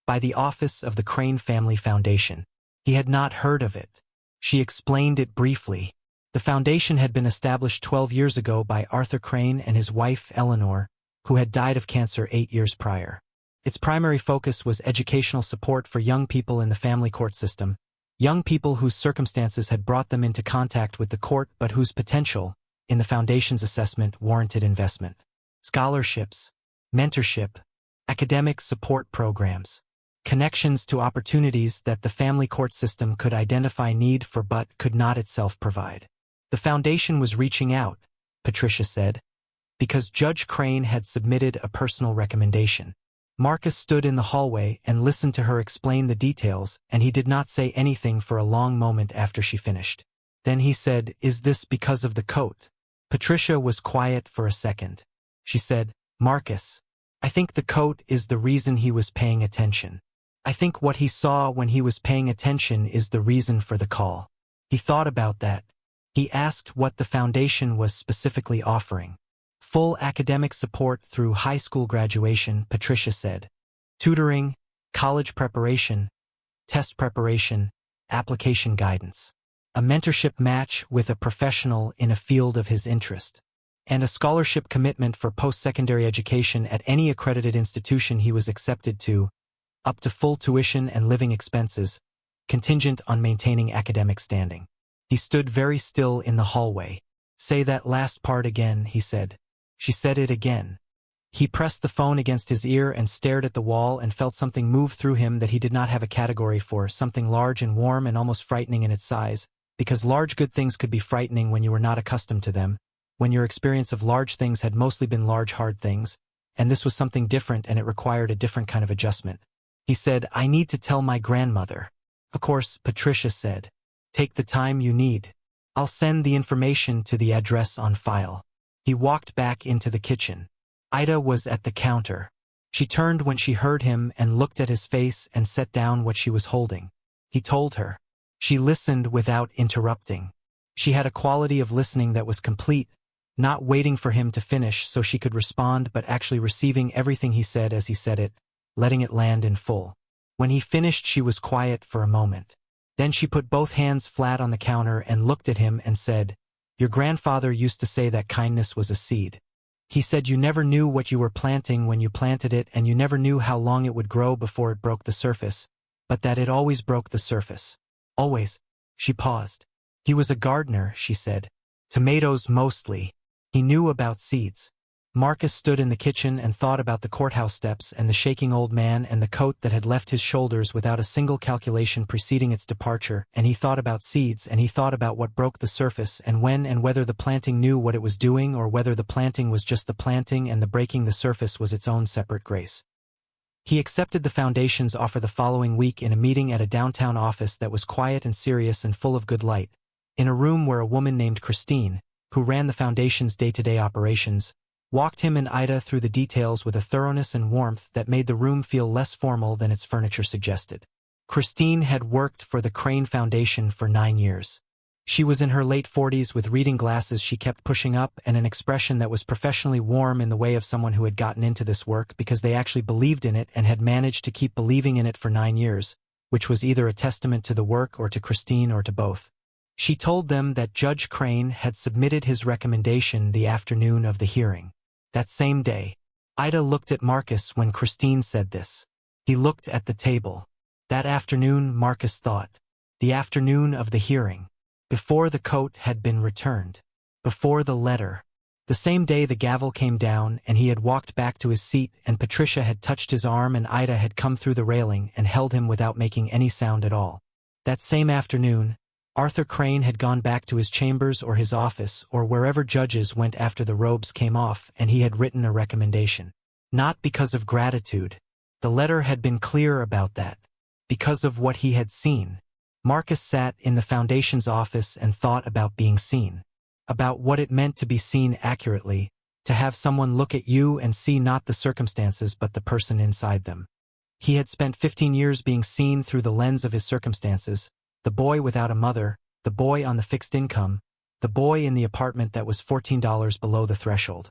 by the office of the Crane Family Foundation. He had not heard of it. She explained it briefly. The foundation had been established 12 years ago by Arthur Crane and his wife Eleanor, who had died of cancer 8 years prior. Its primary focus was educational support for young people in the family court system, young people whose circumstances had brought them into contact with the court but whose potential, in the foundation's assessment, warranted investment. Scholarships, mentorship, academic support programs, connections to opportunities that the family court system could identify need for but could not itself provide. The foundation was reaching out, Patricia said, because Judge Crane had submitted a personal recommendation. Marcus stood in the hallway and listened to her explain the details, and he did not say anything for a long moment after she finished. Then he said, "Is this because of the coat?" Patricia was quiet for a second. She said, "Marcus, I think the coat is the reason he was paying attention. I think what he saw when he was paying attention is the reason for the call." He thought about that. He asked what the foundation was specifically offering. Full academic support through high school graduation, Patricia said. Tutoring, college preparation, test preparation, application guidance. A mentorship match with a professional in a field of his interest. And a scholarship commitment for post-secondary education at any accredited institution he was accepted to, up to full tuition and living expenses, contingent on maintaining academic standing. He stood very still in the hallway. "Say that last part again," he said. She said it again. He pressed the phone against his ear and stared at the wall and felt something move through him that he did not have a category for, something large and warm and almost frightening in its size, because large good things could be frightening when you were not accustomed to them, when your experience of large things had mostly been large hard things, and this was something different and it required a different kind of adjustment. He said, "I need to tell my grandmother." "Of course," Patricia said. "Take the time you need. I'll send the information to the address on file." He walked back into the kitchen. Ida was at the counter. She turned when she heard him and looked at his face and set down what she was holding. He told her. She listened without interrupting. She had a quality of listening that was complete, not waiting for him to finish so she could respond but actually receiving everything he said as he said it, letting it land in full. When he finished, she was quiet for a moment. Then she put both hands flat on the counter and looked at him and said, "Your grandfather used to say that kindness was a seed. He said you never knew what you were planting when you planted it, and you never knew how long it would grow before it broke the surface, but that it always broke the surface. Always." She paused. "He was a gardener," she said. "Tomatoes mostly. He knew about seeds." Marcus stood in the kitchen and thought about the courthouse steps and the shaking old man and the coat that had left his shoulders without a single calculation preceding its departure, and he thought about seeds, and he thought about what broke the surface and when and whether the planting knew what it was doing or whether the planting was just the planting and the breaking the surface was its own separate grace. He accepted the foundation's offer the following week in a meeting at a downtown office that was quiet and serious and full of good light, in a room where a woman named Christine, who ran the foundation's day-to-day operations, walked him and Ida through the details with a thoroughness and warmth that made the room feel less formal than its furniture suggested. Christine had worked for the Crane Foundation for 9 years. She was in her late 40s with reading glasses she kept pushing up and an expression that was professionally warm in the way of someone who had gotten into this work because they actually believed in it and had managed to keep believing in it for 9 years, which was either a testament to the work or to Christine or to both. She told them that Judge Crane had submitted his recommendation the afternoon of the hearing. That same day, Ida looked at Marcus when Christine said this. He looked at the table. That afternoon, Marcus thought. The afternoon of the hearing. Before the coat had been returned. Before the letter. The same day the gavel came down and he had walked back to his seat and Patricia had touched his arm and Ida had come through the railing and held him without making any sound at all. That same afternoon, Arthur Crane had gone back to his chambers or his office or wherever judges went after the robes came off, and he had written a recommendation. Not because of gratitude. The letter had been clear about that. Because of what he had seen. Marcus sat in the foundation's office and thought about being seen. About what it meant to be seen accurately, to have someone look at you and see not the circumstances but the person inside them. He had spent 15 years being seen through the lens of his circumstances. The boy without a mother, the boy on the fixed income, the boy in the apartment that was $14 below the threshold.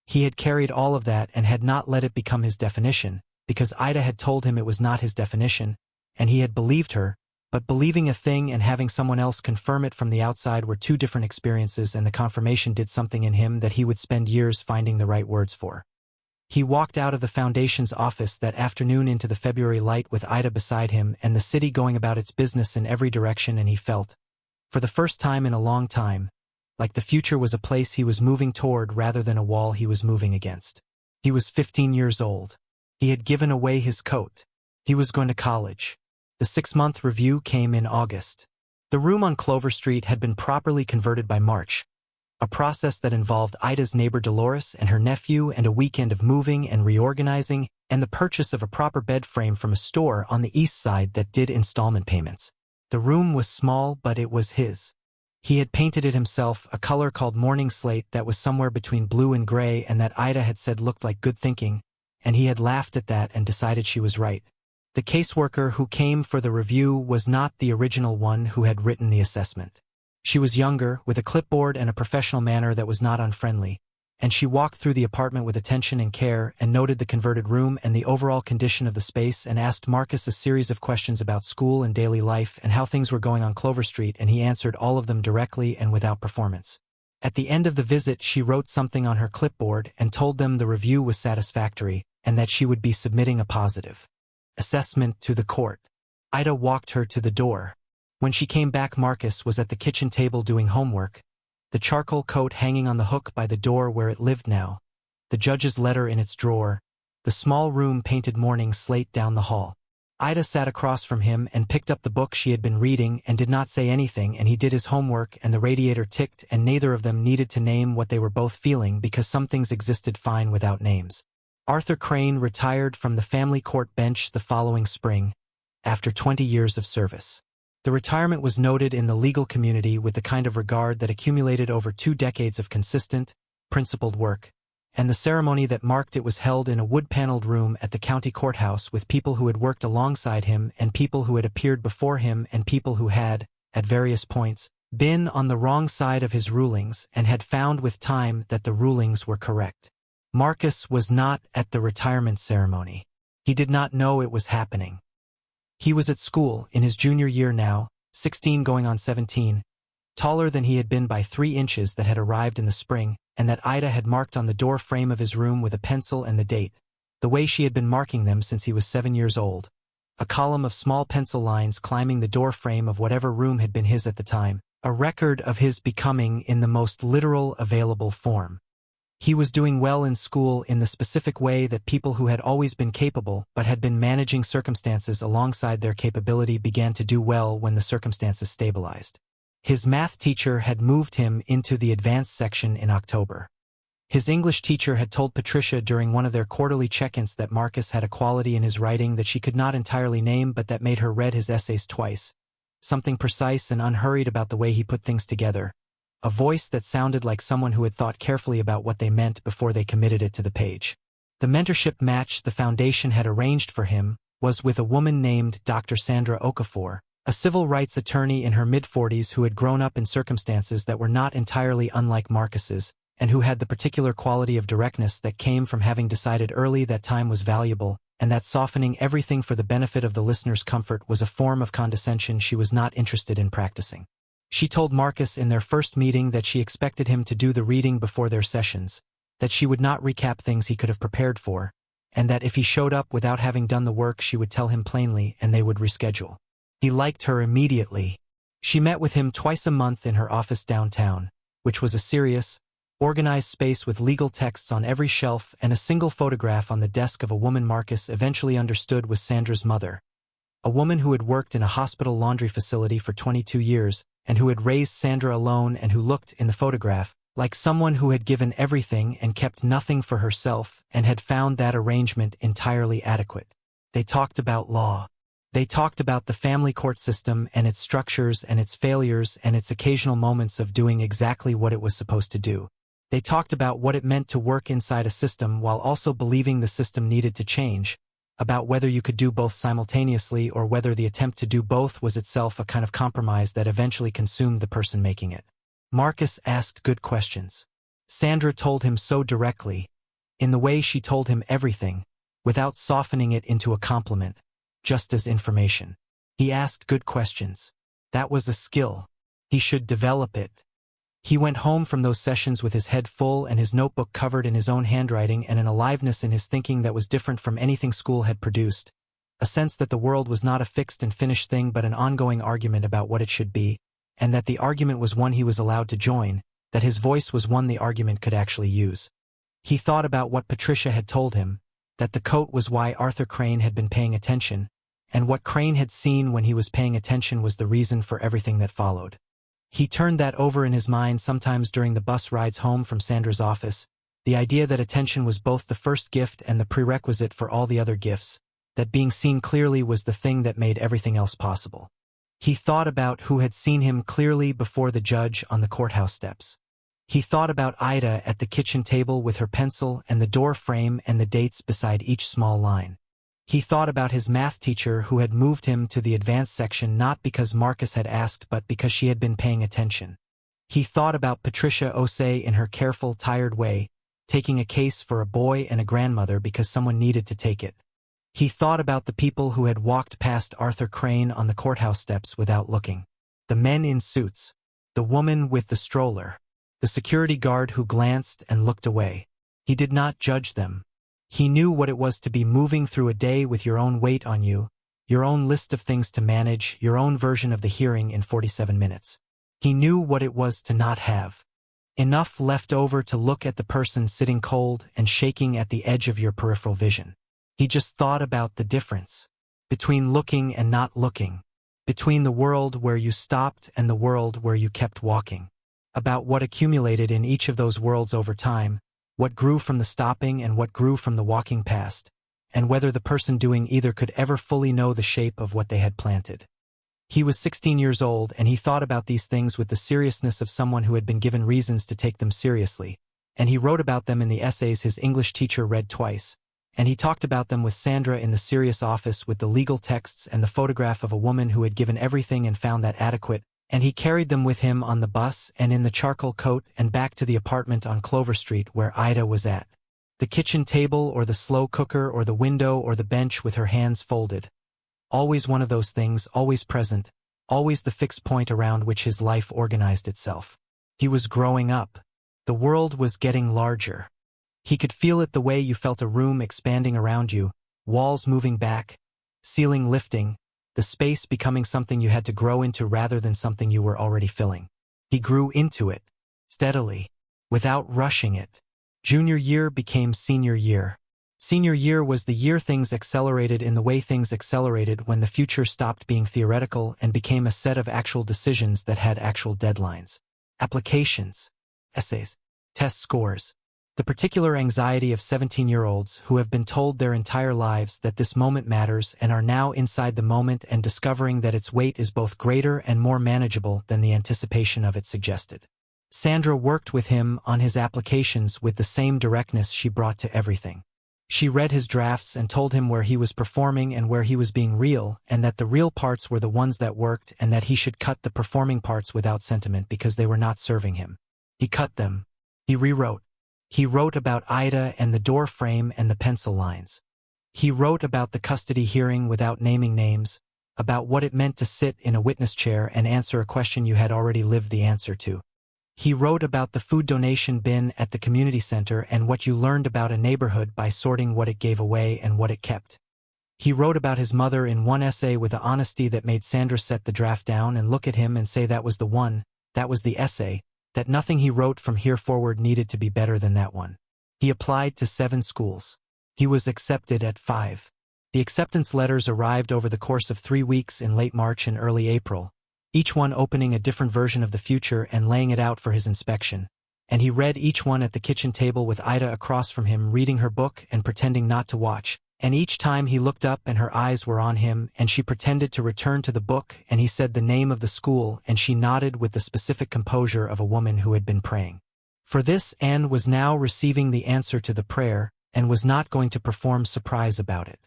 He had carried all of that and had not let it become his definition, because Ida had told him it was not his definition, and he had believed her, but believing a thing and having someone else confirm it from the outside were two different experiences, and the confirmation did something in him that he would spend years finding the right words for. He walked out of the foundation's office that afternoon into the February light with Ida beside him and the city going about its business in every direction, and he felt, for the first time in a long time, like the future was a place he was moving toward rather than a wall he was moving against. He was 15 years old. He had given away his coat. He was going to college. The 6-month review came in August. The room on Clover Street had been properly converted by March, a process that involved Ida's neighbor Dolores and her nephew and a weekend of moving and reorganizing and the purchase of a proper bed frame from a store on the east side that did installment payments. The room was small, but it was his. He had painted it himself, a color called morning slate that was somewhere between blue and gray and that Ida had said looked like good thinking, and he had laughed at that and decided she was right. The caseworker who came for the review was not the original one who had written the assessment. She was younger, with a clipboard and a professional manner that was not unfriendly, and she walked through the apartment with attention and care and noted the converted room and the overall condition of the space and asked Marcus a series of questions about school and daily life and how things were going on Clover Street, and he answered all of them directly and without performance. At the end of the visit, she wrote something on her clipboard and told them the review was satisfactory and that she would be submitting a positive assessment to the court. Ida walked her to the door. When she came back, Marcus was at the kitchen table doing homework, the charcoal coat hanging on the hook by the door where it lived now, the judge's letter in its drawer, the small room painted morning slate down the hall. Ida sat across from him and picked up the book she had been reading and did not say anything, and he did his homework and the radiator ticked, and neither of them needed to name what they were both feeling because some things existed fine without names. Arthur Crane retired from the family court bench the following spring, after 20 years of service. The retirement was noted in the legal community with the kind of regard that accumulated over 2 decades of consistent, principled work, and the ceremony that marked it was held in a wood-paneled room at the county courthouse with people who had worked alongside him and people who had appeared before him and people who had, at various points, been on the wrong side of his rulings and had found with time that the rulings were correct. Marcus was not at the retirement ceremony. He did not know it was happening. He was at school, in his junior year now, 16 going on 17, taller than he had been by 3 inches that had arrived in the spring, and that Ida had marked on the door frame of his room with a pencil and the date, the way she had been marking them since he was 7 years old. A column of small pencil lines climbing the door frame of whatever room had been his at the time, a record of his becoming in the most literal available form. He was doing well in school in the specific way that people who had always been capable but had been managing circumstances alongside their capability began to do well when the circumstances stabilized. His math teacher had moved him into the advanced section in October. His English teacher had told Patricia during one of their quarterly check-ins that Marcus had a quality in his writing that she could not entirely name but that made her read his essays twice, something precise and unhurried about the way he put things together, a voice that sounded like someone who had thought carefully about what they meant before they committed it to the page. The mentorship match the foundation had arranged for him was with a woman named Dr. Sandra Okafor, a civil rights attorney in her mid-40s who had grown up in circumstances that were not entirely unlike Marcus's, and who had the particular quality of directness that came from having decided early that time was valuable, and that softening everything for the benefit of the listener's comfort was a form of condescension she was not interested in practicing. She told Marcus in their first meeting that she expected him to do the reading before their sessions, that she would not recap things he could have prepared for, and that if he showed up without having done the work she would tell him plainly and they would reschedule. He liked her immediately. She met with him twice a month in her office downtown, which was a serious, organized space with legal texts on every shelf and a single photograph on the desk of a woman Marcus eventually understood was Sandra's mother, a woman who had worked in a hospital laundry facility for 22 years and who had raised Sandra alone and who looked, in the photograph, like someone who had given everything and kept nothing for herself and had found that arrangement entirely adequate. They talked about law. They talked about the family court system and its structures and its failures and its occasional moments of doing exactly what it was supposed to do. They talked about what it meant to work inside a system while also believing the system needed to change, about whether you could do both simultaneously or whether the attempt to do both was itself a kind of compromise that eventually consumed the person making it. Marcus asked good questions. Sandra told him so directly, in the way she told him everything, without softening it into a compliment, just as information. He asked good questions. That was a skill. He should develop it. He went home from those sessions with his head full and his notebook covered in his own handwriting and an aliveness in his thinking that was different from anything school had produced, a sense that the world was not a fixed and finished thing but an ongoing argument about what it should be, and that the argument was one he was allowed to join, that his voice was one the argument could actually use. He thought about what Patricia had told him, that the coat was why Arthur Crane had been paying attention, and what Crane had seen when he was paying attention was the reason for everything that followed. He turned that over in his mind sometimes during the bus rides home from Sandra's office, the idea that attention was both the first gift and the prerequisite for all the other gifts, that being seen clearly was the thing that made everything else possible. He thought about who had seen him clearly before the judge on the courthouse steps. He thought about Ida at the kitchen table with her pencil and the door frame and the dates beside each small line. He thought about his math teacher who had moved him to the advanced section not because Marcus had asked but because she had been paying attention. He thought about Patricia Osei in her careful, tired way, taking a case for a boy and a grandmother because someone needed to take it. He thought about the people who had walked past Arthur Crane on the courthouse steps without looking. The men in suits. The woman with the stroller. The security guard who glanced and looked away. He did not judge them. He knew what it was to be moving through a day with your own weight on you, your own list of things to manage, your own version of the hearing in 47 minutes. He knew what it was to not have enough left over to look at the person sitting cold and shaking at the edge of your peripheral vision. He just thought about the difference between looking and not looking, between the world where you stopped and the world where you kept walking, about what accumulated in each of those worlds over time, what grew from the stopping and what grew from the walking past, and whether the person doing either could ever fully know the shape of what they had planted. He was 16 years old and he thought about these things with the seriousness of someone who had been given reasons to take them seriously, and he wrote about them in the essays his English teacher read twice, and he talked about them with Sandra in the serious office with the legal texts and the photograph of a woman who had given everything and found that adequate, And he carried them with him on the bus and in the charcoal coat and back to the apartment on Clover Street where Ida was at. The kitchen table or the slow cooker or the window or the bench with her hands folded. Always one of those things, always present, always the fixed point around which his life organized itself. He was growing up. The world was getting larger. He could feel it the way you felt a room expanding around you, walls moving back, ceiling lifting, the space becoming something you had to grow into rather than something you were already filling. He grew into it, steadily, without rushing it. Junior year became senior year. Senior year was the year things accelerated in the way things accelerated when the future stopped being theoretical and became a set of actual decisions that had actual deadlines. Applications, essays, test scores. The particular anxiety of 17-year-olds who have been told their entire lives that this moment matters and are now inside the moment and discovering that its weight is both greater and more manageable than the anticipation of it suggested. Sandra worked with him on his applications with the same directness she brought to everything. She read his drafts and told him where he was performing and where he was being real, and that the real parts were the ones that worked and that he should cut the performing parts without sentiment because they were not serving him. He cut them. He rewrote. He wrote about Ida and the door frame and the pencil lines. He wrote about the custody hearing without naming names, about what it meant to sit in a witness chair and answer a question you had already lived the answer to. He wrote about the food donation bin at the community center and what you learned about a neighborhood by sorting what it gave away and what it kept. He wrote about his mother in one essay with an honesty that made Sandra set the draft down and look at him and say that was the one, that was the essay, that nothing he wrote from here forward needed to be better than that one. He applied to 7 schools. He was accepted at 5. The acceptance letters arrived over the course of 3 weeks in late March and early April, each one opening a different version of the future and laying it out for his inspection. And he read each one at the kitchen table with Ida across from him reading her book and pretending not to watch, and each time he looked up and her eyes were on him and she pretended to return to the book and he said the name of the school and she nodded with the specific composure of a woman who had been praying. For this, Anne was now receiving the answer to the prayer and was not going to perform surprise about it.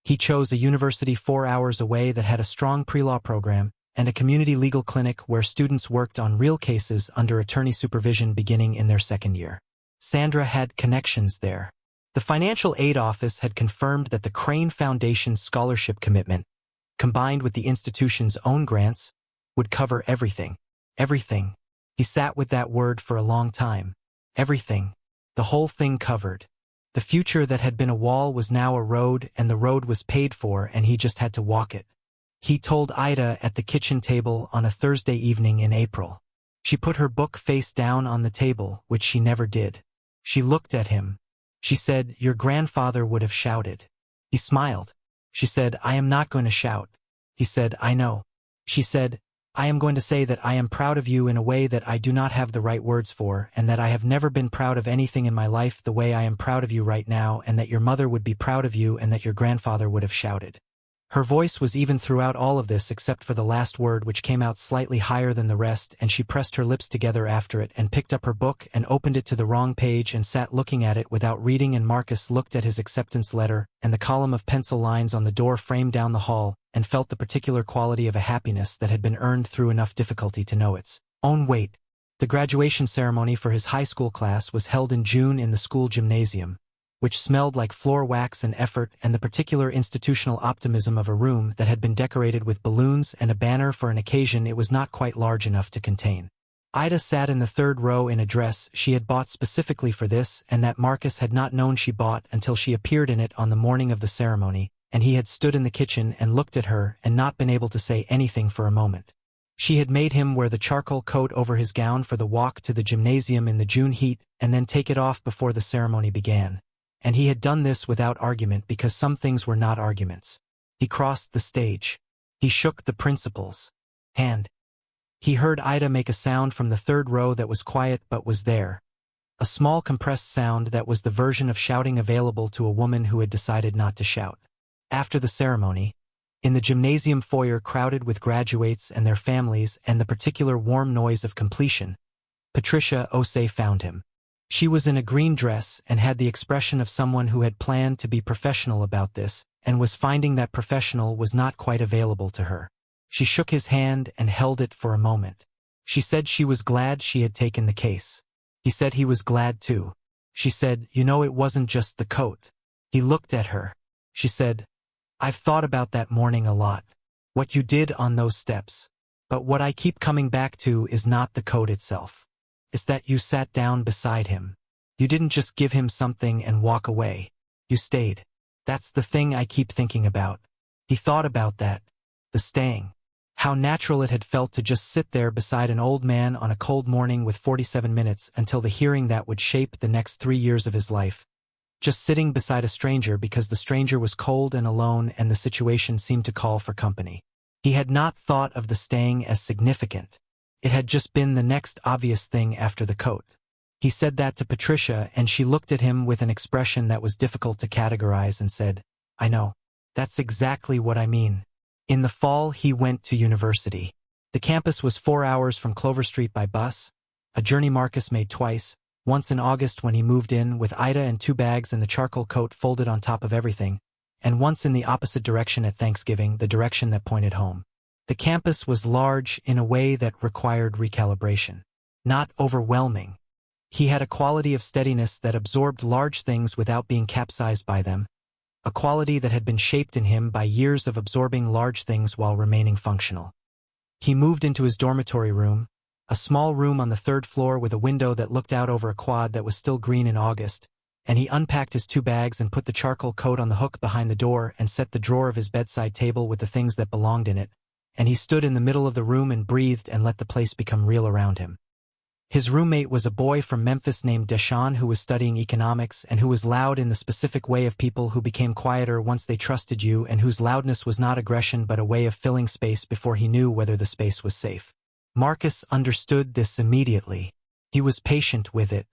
He chose a university 4 hours away that had a strong pre-law program and a community legal clinic where students worked on real cases under attorney supervision beginning in their 2nd year. Sandra had connections there. The financial aid office had confirmed that the Crane Foundation's scholarship commitment, combined with the institution's own grants, would cover everything. Everything. He sat with that word for a long time. Everything. The whole thing covered. The future that had been a wall was now a road, and the road was paid for, and he just had to walk it. He told Ida at the kitchen table on a Thursday evening in April. She put her book face down on the table, which she never did. She looked at him. She said, "Your grandfather would have shouted." He smiled. She said, "I am not going to shout." He said, "I know." She said, "I am going to say that I am proud of you in a way that I do not have the right words for, and that I have never been proud of anything in my life the way I am proud of you right now, and that your mother would be proud of you and that your grandfather would have shouted." Her voice was even throughout all of this except for the last word, which came out slightly higher than the rest, and she pressed her lips together after it and picked up her book and opened it to the wrong page and sat looking at it without reading, and Marcus looked at his acceptance letter and the column of pencil lines on the door frame down the hall and felt the particular quality of a happiness that had been earned through enough difficulty to know its own weight. The graduation ceremony for his high school class was held in June in the school gymnasium, which smelled like floor wax and effort and the particular institutional optimism of a room that had been decorated with balloons and a banner for an occasion it was not quite large enough to contain. Ida sat in the 3rd row in a dress she had bought specifically for this and that Marcus had not known she bought until she appeared in it on the morning of the ceremony, and he had stood in the kitchen and looked at her and not been able to say anything for a moment. She had made him wear the charcoal coat over his gown for the walk to the gymnasium in the June heat and then take it off before the ceremony began. And he had done this without argument because some things were not arguments. He crossed the stage. He shook the principal's hand. He heard Ida make a sound from the 3rd row that was quiet but was there. A small compressed sound that was the version of shouting available to a woman who had decided not to shout. After the ceremony, in the gymnasium foyer crowded with graduates and their families and the particular warm noise of completion, Patricia Osei found him. She was in a green dress and had the expression of someone who had planned to be professional about this and was finding that professional was not quite available to her. She shook his hand and held it for a moment. She said she was glad she had taken the case. He said he was glad too. She said, "You know, it wasn't just the coat." He looked at her. She said, "I've thought about that morning a lot. What you did on those steps. But what I keep coming back to is not the coat itself. It's that you sat down beside him. You didn't just give him something and walk away. You stayed. That's the thing I keep thinking about." He thought about that. The staying. How natural it had felt to just sit there beside an old man on a cold morning with 47 minutes until the hearing that would shape the next 3 years of his life. Just sitting beside a stranger because the stranger was cold and alone and the situation seemed to call for company. He had not thought of the staying as significant. It had just been the next obvious thing after the coat. He said that to Patricia and she looked at him with an expression that was difficult to categorize and said, "I know. That's exactly what I mean." In the fall, he went to university. The campus was 4 hours from Clover Street by bus, a journey Marcus made twice, once in August when he moved in with Ida and 2 bags and the charcoal coat folded on top of everything, and once in the opposite direction at Thanksgiving, the direction that pointed home. The campus was large in a way that required recalibration. Not overwhelming. He had a quality of steadiness that absorbed large things without being capsized by them, a quality that had been shaped in him by years of absorbing large things while remaining functional. He moved into his dormitory room, a small room on the 3rd floor with a window that looked out over a quad that was still green in August, and he unpacked his 2 bags and put the charcoal coat on the hook behind the door and set the drawer of his bedside table with the things that belonged in it, and he stood in the middle of the room and breathed and let the place become real around him. His roommate was a boy from Memphis named Deshaun who was studying economics and who was loud in the specific way of people who became quieter once they trusted you and whose loudness was not aggression but a way of filling space before he knew whether the space was safe. Marcus understood this immediately. He was patient with it.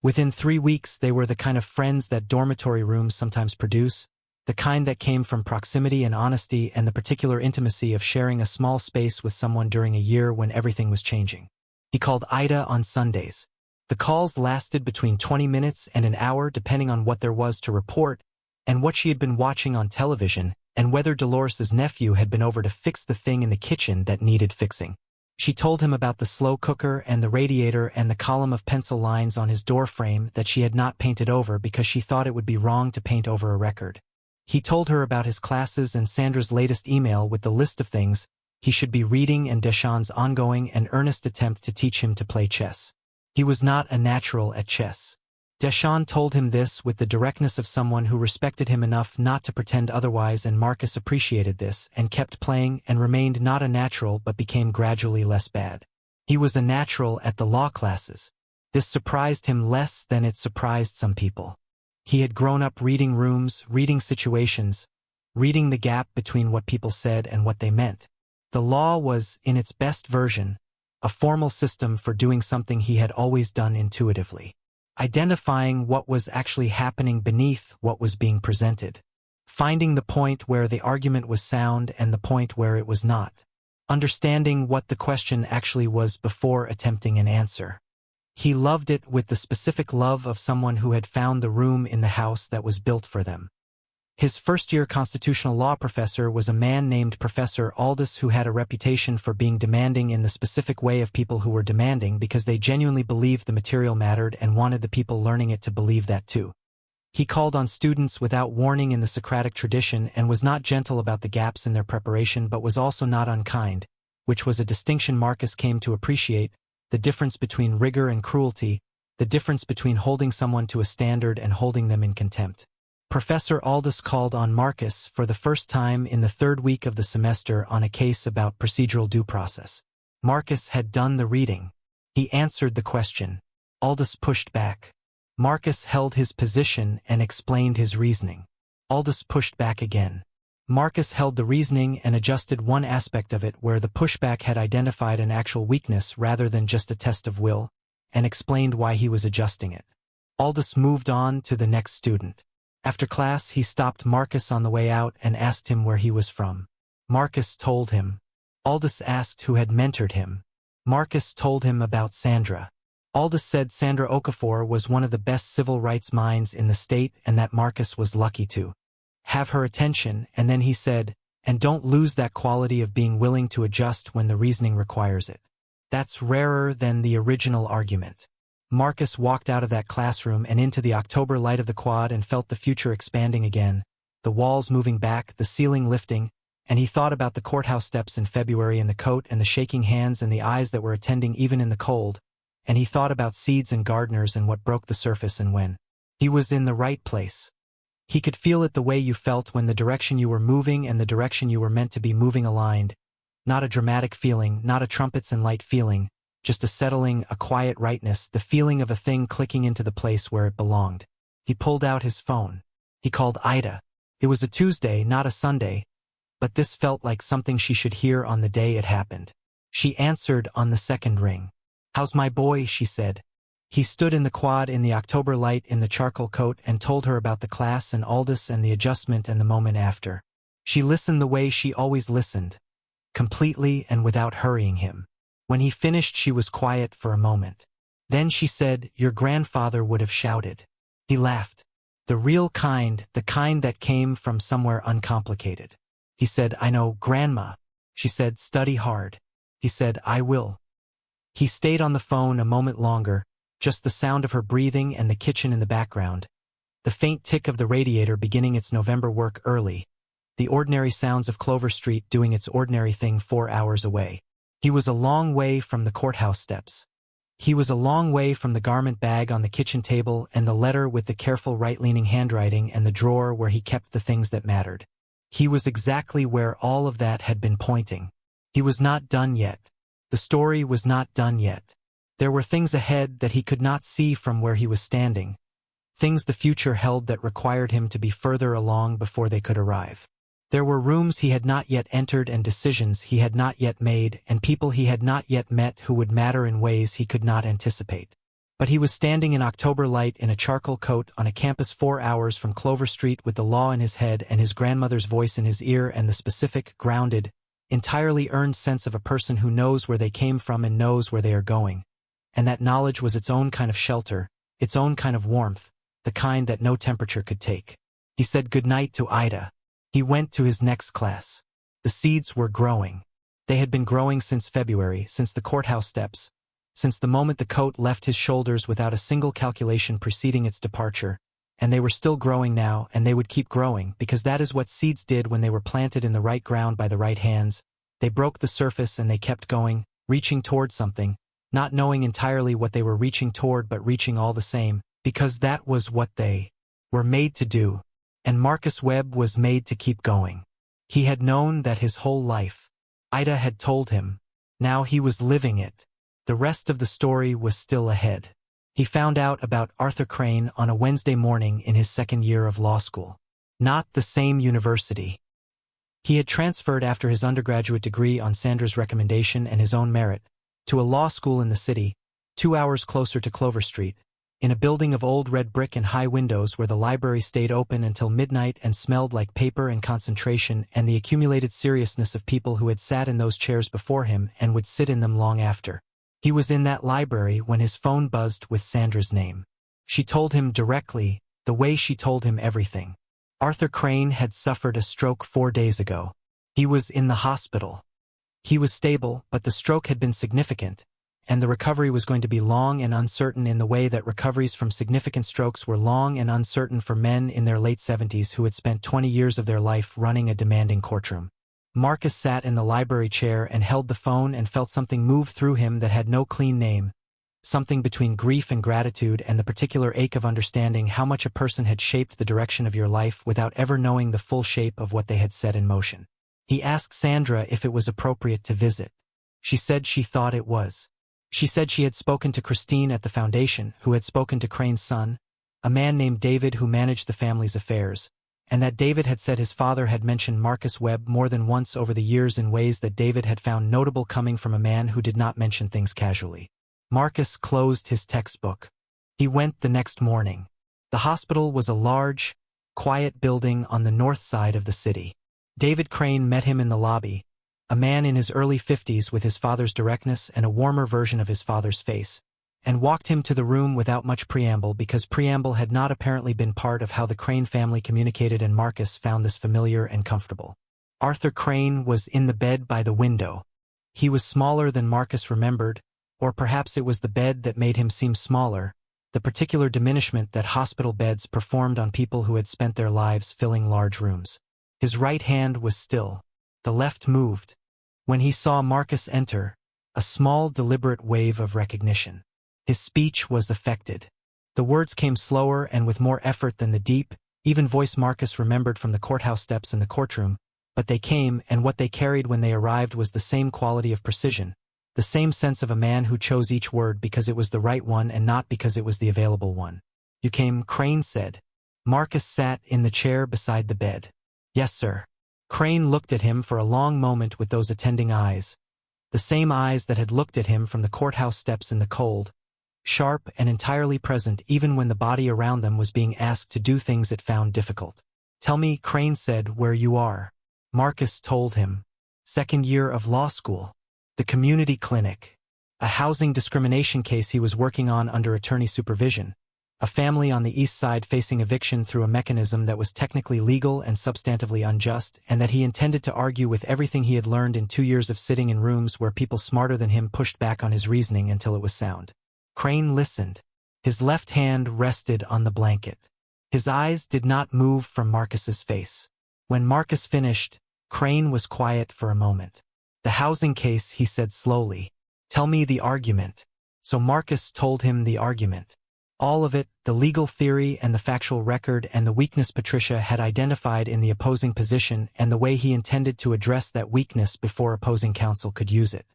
Within 3 weeks they were the kind of friends that dormitory rooms sometimes produce, the kind that came from proximity and honesty and the particular intimacy of sharing a small space with someone during a year when everything was changing. He called Ida on Sundays. The calls lasted between 20 minutes and an hour depending on what there was to report and what she had been watching on television and whether Dolores's nephew had been over to fix the thing in the kitchen that needed fixing. She told him about the slow cooker and the radiator and the column of pencil lines on his door frame that she had not painted over because she thought it would be wrong to paint over a record. He told her about his classes and Sandra's latest email with the list of things he should be reading and Deshaun's ongoing and earnest attempt to teach him to play chess. He was not a natural at chess. Deshaun told him this with the directness of someone who respected him enough not to pretend otherwise, and Marcus appreciated this and kept playing and remained not a natural but became gradually less bad. He was a natural at the law classes. This surprised him less than it surprised some people. He had grown up reading rooms, reading situations, reading the gap between what people said and what they meant. The law was, in its best version, a formal system for doing something he had always done intuitively. Identifying what was actually happening beneath what was being presented. Finding the point where the argument was sound and the point where it was not. Understanding what the question actually was before attempting an answer. He loved it with the specific love of someone who had found the room in the house that was built for them. His first-year constitutional law professor was a man named Professor Coldest who had a reputation for being demanding in the specific way of people who were demanding because they genuinely believed the material mattered and wanted the people learning it to believe that too. He called on students without warning in the Socratic tradition and was not gentle about the gaps in their preparation but was also not unkind, which was a distinction Marcus came to appreciate, the difference between rigor and cruelty, the difference between holding someone to a standard and holding them in contempt. Professor Coldest called on Marcus for the first time in the 3rd week of the semester on a case about procedural due process. Marcus had done the reading. He answered the question. Coldest pushed back. Marcus held his position and explained his reasoning. Coldest pushed back again. Marcus held the reasoning and adjusted one aspect of it where the pushback had identified an actual weakness rather than just a test of will, and explained why he was adjusting it. Coldest moved on to the next student. After class, he stopped Marcus on the way out and asked him where he was from. Marcus told him. Coldest asked who had mentored him. Marcus told him about Sandra. Coldest said Sandra Okafor was one of the best civil rights minds in the state and that Marcus was lucky to have her attention, and then he said, And don't lose that quality of being willing to adjust when the reasoning requires it. That's rarer than the original argument. Marcus walked out of that classroom and into the October light of the quad and felt the future expanding again, the walls moving back, the ceiling lifting, and he thought about the courthouse steps in February and the coat and the shaking hands and the eyes that were attending even in the cold, and he thought about seeds and gardeners and what broke the surface and when. He was in the right place. He could feel it the way you felt when the direction you were moving and the direction you were meant to be moving aligned. Not a dramatic feeling, not a trumpets and light feeling, just a settling, a quiet rightness, the feeling of a thing clicking into the place where it belonged. He pulled out his phone. He called Ida. It was a Tuesday, not a Sunday, but this felt like something she should hear on the day it happened. She answered on the second ring. "How's my boy?" she said. He stood in the quad in the October light in the charcoal coat and told her about the class and Aldous and the adjustment and the moment after. She listened the way she always listened, completely and without hurrying him. When he finished, she was quiet for a moment. Then she said, "Your grandfather would have shouted." He laughed. The real kind, the kind that came from somewhere uncomplicated. He said, "I know, Grandma." She said, "Study hard." He said, "I will." He stayed on the phone a moment longer, just the sound of her breathing and the kitchen in the background, the faint tick of the radiator beginning its November work early, the ordinary sounds of Clover Street doing its ordinary thing 4 hours away. He was a long way from the courthouse steps. He was a long way from the garment bag on the kitchen table and the letter with the careful right-leaning handwriting and the drawer where he kept the things that mattered. He was exactly where all of that had been pointing. He was not done yet. The story was not done yet. There were things ahead that he could not see from where he was standing, things the future held that required him to be further along before they could arrive. There were rooms he had not yet entered and decisions he had not yet made and people he had not yet met who would matter in ways he could not anticipate. But he was standing in October light in a charcoal coat on a campus 4 hours from Clover Street with the law in his head and his grandmother's voice in his ear and the specific, grounded, entirely earned sense of a person who knows where they came from and knows where they are going. And that knowledge was its own kind of shelter, its own kind of warmth, the kind that no temperature could take. He said goodnight to Ida. He went to his next class. The seeds were growing. They had been growing since February, since the courthouse steps, since the moment the coat left his shoulders without a single calculation preceding its departure, and they were still growing now, and they would keep growing, because that is what seeds did when they were planted in the right ground by the right hands. They broke the surface and they kept going, reaching toward something, not knowing entirely what they were reaching toward but reaching all the same, because that was what they were made to do. And Marcus Webb was made to keep going. He had known that his whole life. Ida had told him. Now he was living it. The rest of the story was still ahead. He found out about Arthur Crane on a Wednesday morning in his second year of law school. Not the same university. He had transferred after his undergraduate degree on Sandra's recommendation and his own merit, to a law school in the city, 2 hours closer to Clover Street, in a building of old red brick and high windows where the library stayed open until midnight and smelled like paper and concentration and the accumulated seriousness of people who had sat in those chairs before him and would sit in them long after. He was in that library when his phone buzzed with Sandra's name. She told him directly, the way she told him everything. Arthur Crane had suffered a stroke 4 days ago. He was in the hospital. He was stable, but the stroke had been significant, and the recovery was going to be long and uncertain in the way that recoveries from significant strokes were long and uncertain for men in their late 70s who had spent 20 years of their life running a demanding courtroom. Marcus sat in the library chair and held the phone and felt something move through him that had no clean name, something between grief and gratitude and the particular ache of understanding how much a person had shaped the direction of your life without ever knowing the full shape of what they had set in motion. He asked Sandra if it was appropriate to visit. She said she thought it was. She said she had spoken to Christine at the foundation, who had spoken to Crane's son, a man named David who managed the family's affairs, and that David had said his father had mentioned Marcus Webb more than once over the years in ways that David had found notable coming from a man who did not mention things casually. Marcus closed his textbook. He went the next morning. The hospital was a large, quiet building on the north side of the city. David Crane met him in the lobby, a man in his early 50s with his father's directness and a warmer version of his father's face, and walked him to the room without much preamble because preamble had not apparently been part of how the Crane family communicated, and Marcus found this familiar and comfortable. Arthur Crane was in the bed by the window. He was smaller than Marcus remembered, or perhaps it was the bed that made him seem smaller, the particular diminishment that hospital beds performed on people who had spent their lives filling large rooms. His right hand was still. The left moved. When he saw Marcus enter, a small, deliberate wave of recognition. His speech was affected. The words came slower and with more effort than the deep, even voice Marcus remembered from the courthouse steps in the courtroom, but they came, and what they carried when they arrived was the same quality of precision, the same sense of a man who chose each word because it was the right one and not because it was the available one. "You came," Crane said. Marcus sat in the chair beside the bed. "Yes, sir." Crane looked at him for a long moment with those attending eyes, the same eyes that had looked at him from the courthouse steps in the cold, sharp and entirely present even when the body around them was being asked to do things it found difficult. "Tell me," Crane said, "where you are." Marcus told him. "Second year of law school. The community clinic. A housing discrimination case he was working on under attorney supervision. A family on the east side facing eviction through a mechanism that was technically legal and substantively unjust, and that he intended to argue with everything he had learned in 2 years of sitting in rooms where people smarter than him pushed back on his reasoning until it was sound." Crane listened. His left hand rested on the blanket. His eyes did not move from Marcus's face. When Marcus finished, Crane was quiet for a moment. "The housing case," he said slowly. "Tell me the argument." So Marcus told him the argument. All of it, the legal theory and the factual record and the weakness Patricia had identified in the opposing position and the way he intended to address that weakness before opposing counsel could use it.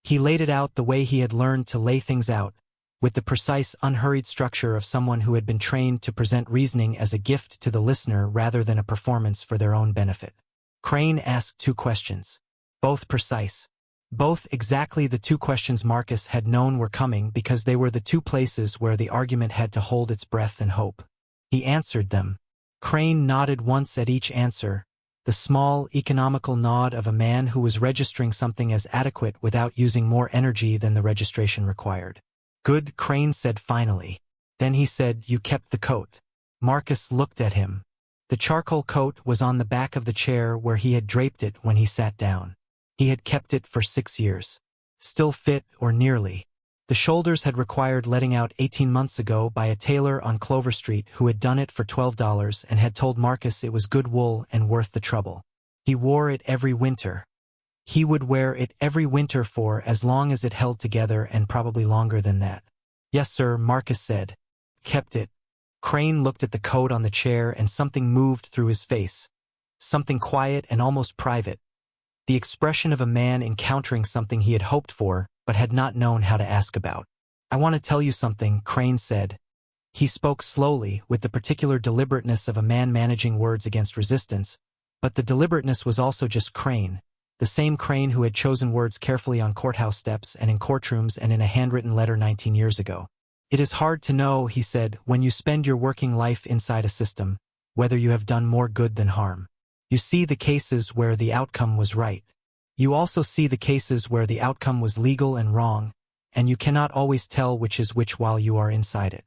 He laid it out the way he had learned to lay things out, with the precise, unhurried structure of someone who had been trained to present reasoning as a gift to the listener rather than a performance for their own benefit. Crane asked 2 questions, both precise. Both exactly the 2 questions Marcus had known were coming because they were the 2 places where the argument had to hold its breath and hope. He answered them. Crane nodded once at each answer, the small, economical nod of a man who was registering something as adequate without using more energy than the registration required. "Good," Crane said finally. Then he said, "You kept the coat." Marcus looked at him. The charcoal coat was on the back of the chair where he had draped it when he sat down. He had kept it for 6 years. Still fit, or nearly. The shoulders had required letting out 18 months ago by a tailor on Clover Street who had done it for $12 and had told Marcus it was good wool and worth the trouble. He wore it every winter. He would wear it every winter for as long as it held together and probably longer than that. "Yes, sir," Marcus said. "Kept it." Crane looked at the coat on the chair and something moved through his face. Something quiet and almost private. The expression of a man encountering something he had hoped for, but had not known how to ask about. "I want to tell you something," Crane said. He spoke slowly, with the particular deliberateness of a man managing words against resistance, but the deliberateness was also just Crane, the same Crane who had chosen words carefully on courthouse steps and in courtrooms and in a handwritten letter 19 years ago. "It is hard to know," he said, "when you spend your working life inside a system, whether you have done more good than harm. You see the cases where the outcome was right. You also see the cases where the outcome was legal and wrong, and you cannot always tell which is which while you are inside it."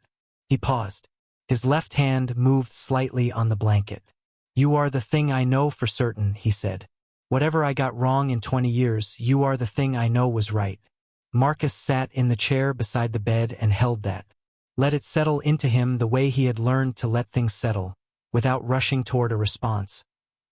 He paused. His left hand moved slightly on the blanket. "You are the thing I know for certain," he said. "Whatever I got wrong in 20 years, you are the thing I know was right." Marcus sat in the chair beside the bed and held that. Let it settle into him the way he had learned to let things settle, without rushing toward a response,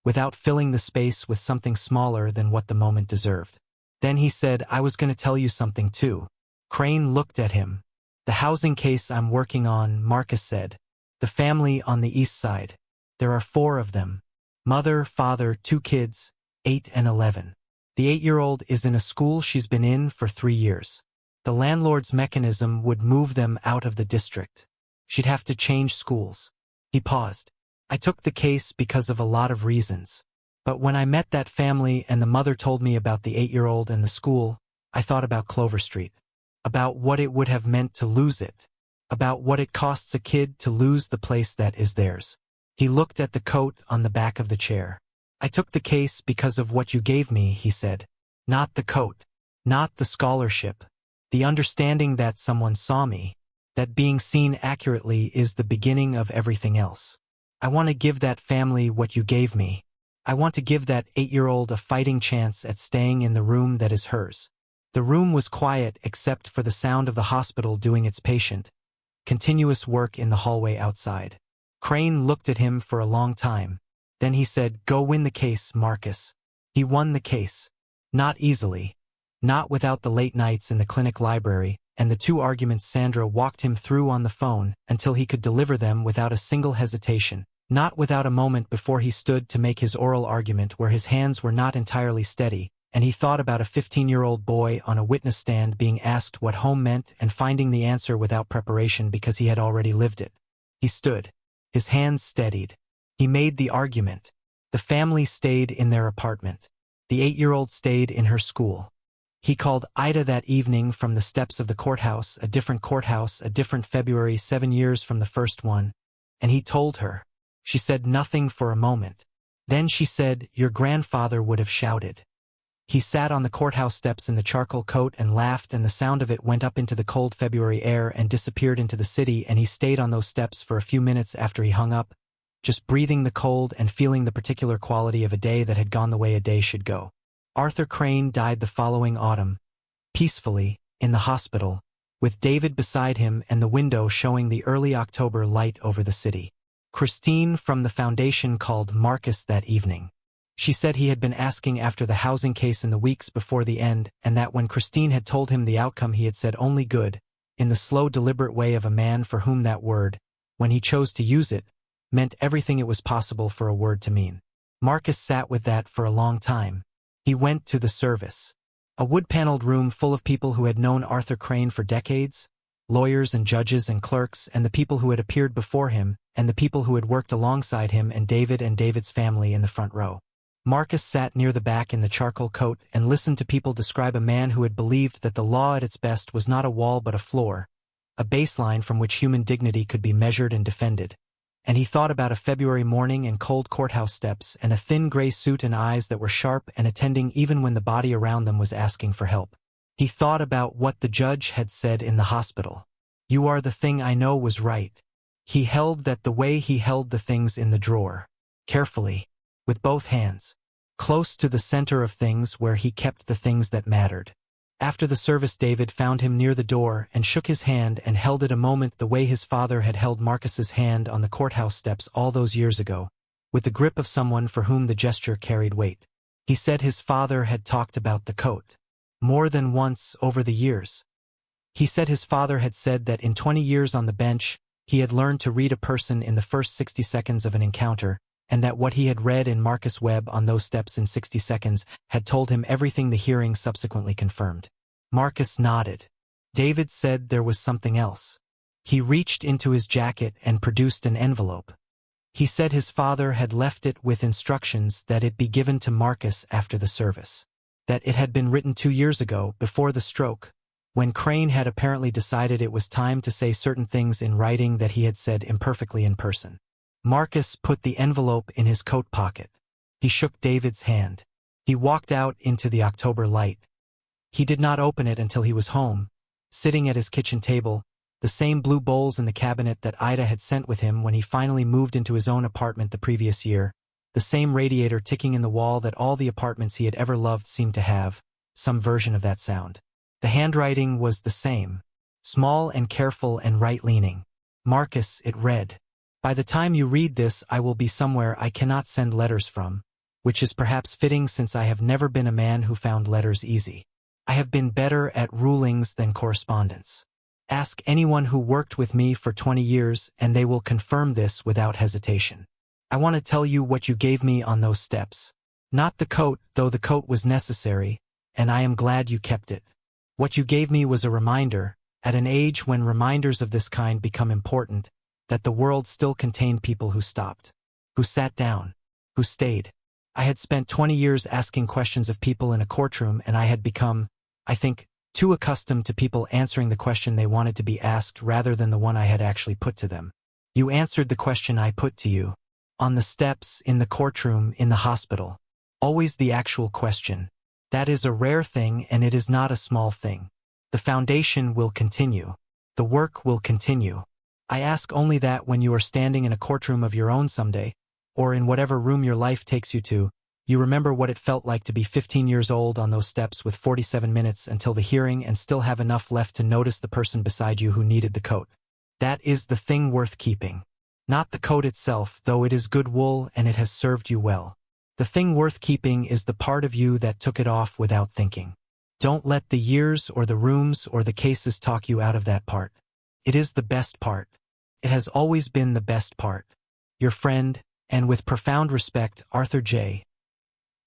without filling the space with something smaller than what the moment deserved. Then he said, "I was going to tell you something too." Crane looked at him. "The housing case I'm working on," Marcus said. "The family on the east side. There are 4 of them. Mother, father, 2 kids, 8 and 11. The 8-year-old is in a school she's been in for 3 years. The landlord's mechanism would move them out of the district. She'd have to change schools." He paused. "I took the case because of a lot of reasons. But when I met that family and the mother told me about the 8-year-old and the school, I thought about Clover Street. About what it would have meant to lose it. About what it costs a kid to lose the place that is theirs." He looked at the coat on the back of the chair. "I took the case because of what you gave me," he said. "Not the coat. Not the scholarship. The understanding that someone saw me. That being seen accurately is the beginning of everything else. I want to give that family what you gave me. I want to give that 8-year-old a fighting chance at staying in the room that is hers. The room was quiet except for the sound of the hospital doing its continuous work in the hallway outside. Crane looked at him for a long time. Then he said, "Go win the case, Marcus." He won the case. Not easily. Not without the late nights in the clinic library, and the 2 arguments Sandra walked him through on the phone until he could deliver them without a single hesitation. Not without a moment before he stood to make his oral argument where his hands were not entirely steady, and he thought about a 15-year-old boy on a witness stand being asked what home meant and finding the answer without preparation because he had already lived it. He stood. His hands steadied. He made the argument. The family stayed in their apartment. The 8-year-old stayed in her school. He called Ida that evening from the steps of the courthouse, a different February 7 years from the first one, and he told her. She said nothing for a moment. Then she said, "Your grandfather would have shouted." He sat on the courthouse steps in the charcoal coat and laughed, and the sound of it went up into the cold February air and disappeared into the city, and he stayed on those steps for a few minutes after he hung up, just breathing the cold and feeling the particular quality of a day that had gone the way a day should go. Arthur Crane died the following autumn, peacefully, in the hospital, with David beside him and the window showing the early October light over the city. Christine from the foundation called Marcus that evening. She said he had been asking after the housing case in the weeks before the end, and that when Christine had told him the outcome he had said only good, in the slow deliberate way of a man for whom that word, when he chose to use it, meant everything it was possible for a word to mean. Marcus sat with that for a long time. He went to the service. A wood-paneled room full of people who had known Arthur Crane for decades, lawyers and judges and clerks and the people who had appeared before him and the people who had worked alongside him and David's family in the front row. Marcus sat near the back in the charcoal coat and listened to people describe a man who had believed that the law at its best was not a wall but a floor, a baseline from which human dignity could be measured and defended. And he thought about a February morning and cold courthouse steps and a thin gray suit and eyes that were sharp and attending even when the body around them was asking for help. He thought about what the judge had said in the hospital. "You are the thing I know was right." He held that the way he held the things in the drawer, carefully, with both hands, close to the center of things where he kept the things that mattered. After the service, David found him near the door and shook his hand and held it a moment the way his father had held Marcus's hand on the courthouse steps all those years ago, with the grip of someone for whom the gesture carried weight. He said his father had talked about the coat more than once over the years. He said his father had said that in 20 years on the bench, he had learned to read a person in the first 60 seconds of an encounter, and that what he had read in Marcus Webb on those steps in 60 seconds had told him everything the hearing subsequently confirmed. Marcus nodded. David said there was something else. He reached into his jacket and produced an envelope. He said his father had left it with instructions that it be given to Marcus after the service. That it had been written 2 years ago, before the stroke, when Crane had apparently decided it was time to say certain things in writing that he had said imperfectly in person. Marcus put the envelope in his coat pocket. He shook David's hand. He walked out into the October light. He did not open it until he was home, sitting at his kitchen table, the same blue bowls in the cabinet that Ida had sent with him when he finally moved into his own apartment the previous year, the same radiator ticking in the wall that all the apartments he had ever loved seemed to have, some version of that sound. The handwriting was the same, small and careful and right-leaning. Marcus, it read. By the time you read this, I will be somewhere I cannot send letters from, which is perhaps fitting since I have never been a man who found letters easy. I have been better at rulings than correspondence. Ask anyone who worked with me for 20 years and they will confirm this without hesitation. I want to tell you what you gave me on those steps. Not the coat, though the coat was necessary, and I am glad you kept it. What you gave me was a reminder, at an age when reminders of this kind become important, that the world still contained people who stopped, who sat down, who stayed. I had spent 20 years asking questions of people in a courtroom, and I had become, I think, too accustomed to people answering the question they wanted to be asked rather than the one I had actually put to them. You answered the question I put to you. On the steps, in the courtroom, in the hospital. Always the actual question. That is a rare thing, and it is not a small thing. The foundation will continue. The work will continue. I ask only that when you are standing in a courtroom of your own someday, or in whatever room your life takes you to, you remember what it felt like to be 15 years old on those steps with 47 minutes until the hearing and still have enough left to notice the person beside you who needed the coat. That is the thing worth keeping. Not the coat itself, though it is good wool and it has served you well. The thing worth keeping is the part of you that took it off without thinking. Don't let the years or the rooms or the cases talk you out of that part. It is the best part. It has always been the best part. Your friend, and with profound respect, Arthur J.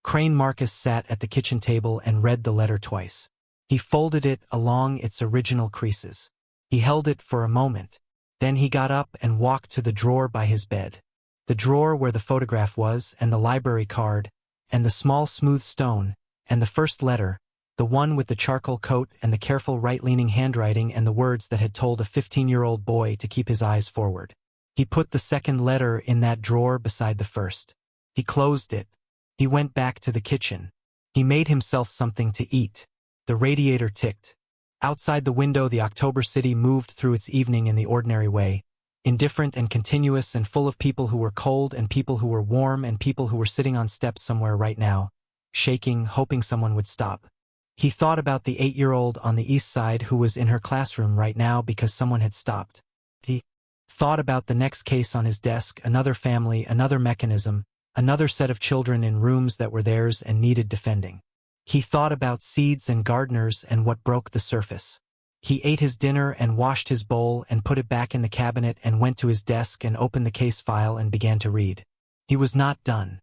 Crane. Marcus sat at the kitchen table and read the letter twice. He folded it along its original creases. He held it for a moment. Then he got up and walked to the drawer by his bed. The drawer where the photograph was, and the library card, and the small smooth stone, and the first letter, the one with the charcoal coat and the careful right-leaning handwriting and the words that had told a 15-year-old boy to keep his eyes forward. He put the second letter in that drawer beside the first. He closed it. He went back to the kitchen. He made himself something to eat. The radiator ticked. Outside the window, the October city moved through its evening in the ordinary way, indifferent and continuous and full of people who were cold and people who were warm and people who were sitting on steps somewhere right now, shaking, hoping someone would stop. He thought about the 8-year-old on the east side who was in her classroom right now because someone had stopped. He thought about the next case on his desk, another family, another mechanism, another set of children in rooms that were theirs and needed defending. He thought about seeds and gardeners and what broke the surface. He ate his dinner and washed his bowl and put it back in the cabinet and went to his desk and opened the case file and began to read. He was not done.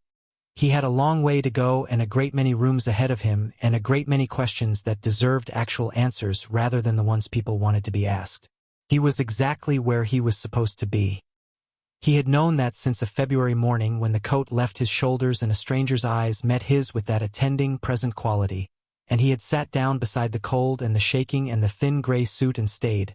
He had a long way to go and a great many rooms ahead of him and a great many questions that deserved actual answers rather than the ones people wanted to be asked. He was exactly where he was supposed to be. He had known that since a February morning when the coat left his shoulders and a stranger's eyes met his with that attending, present quality, and he had sat down beside the cold and the shaking and the thin gray suit and stayed,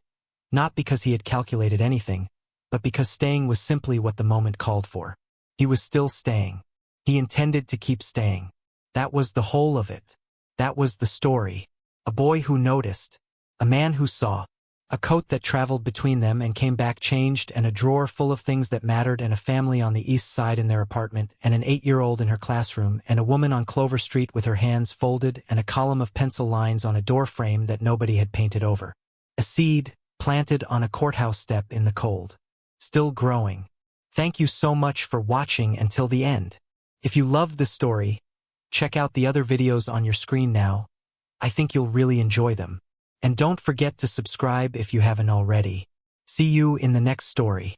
not because he had calculated anything, but because staying was simply what the moment called for. He was still staying. He intended to keep staying. That was the whole of it. That was the story. A boy who noticed. A man who saw. A coat that traveled between them and came back changed, and a drawer full of things that mattered, and a family on the east side in their apartment, and an 8-year-old in her classroom, and a woman on Clover Street with her hands folded, and a column of pencil lines on a door frame that nobody had painted over. A seed, planted on a courthouse step in the cold. Still growing. Thank you so much for watching until the end. If you loved this story, check out the other videos on your screen now. I think you'll really enjoy them. And don't forget to subscribe if you haven't already. See you in the next story.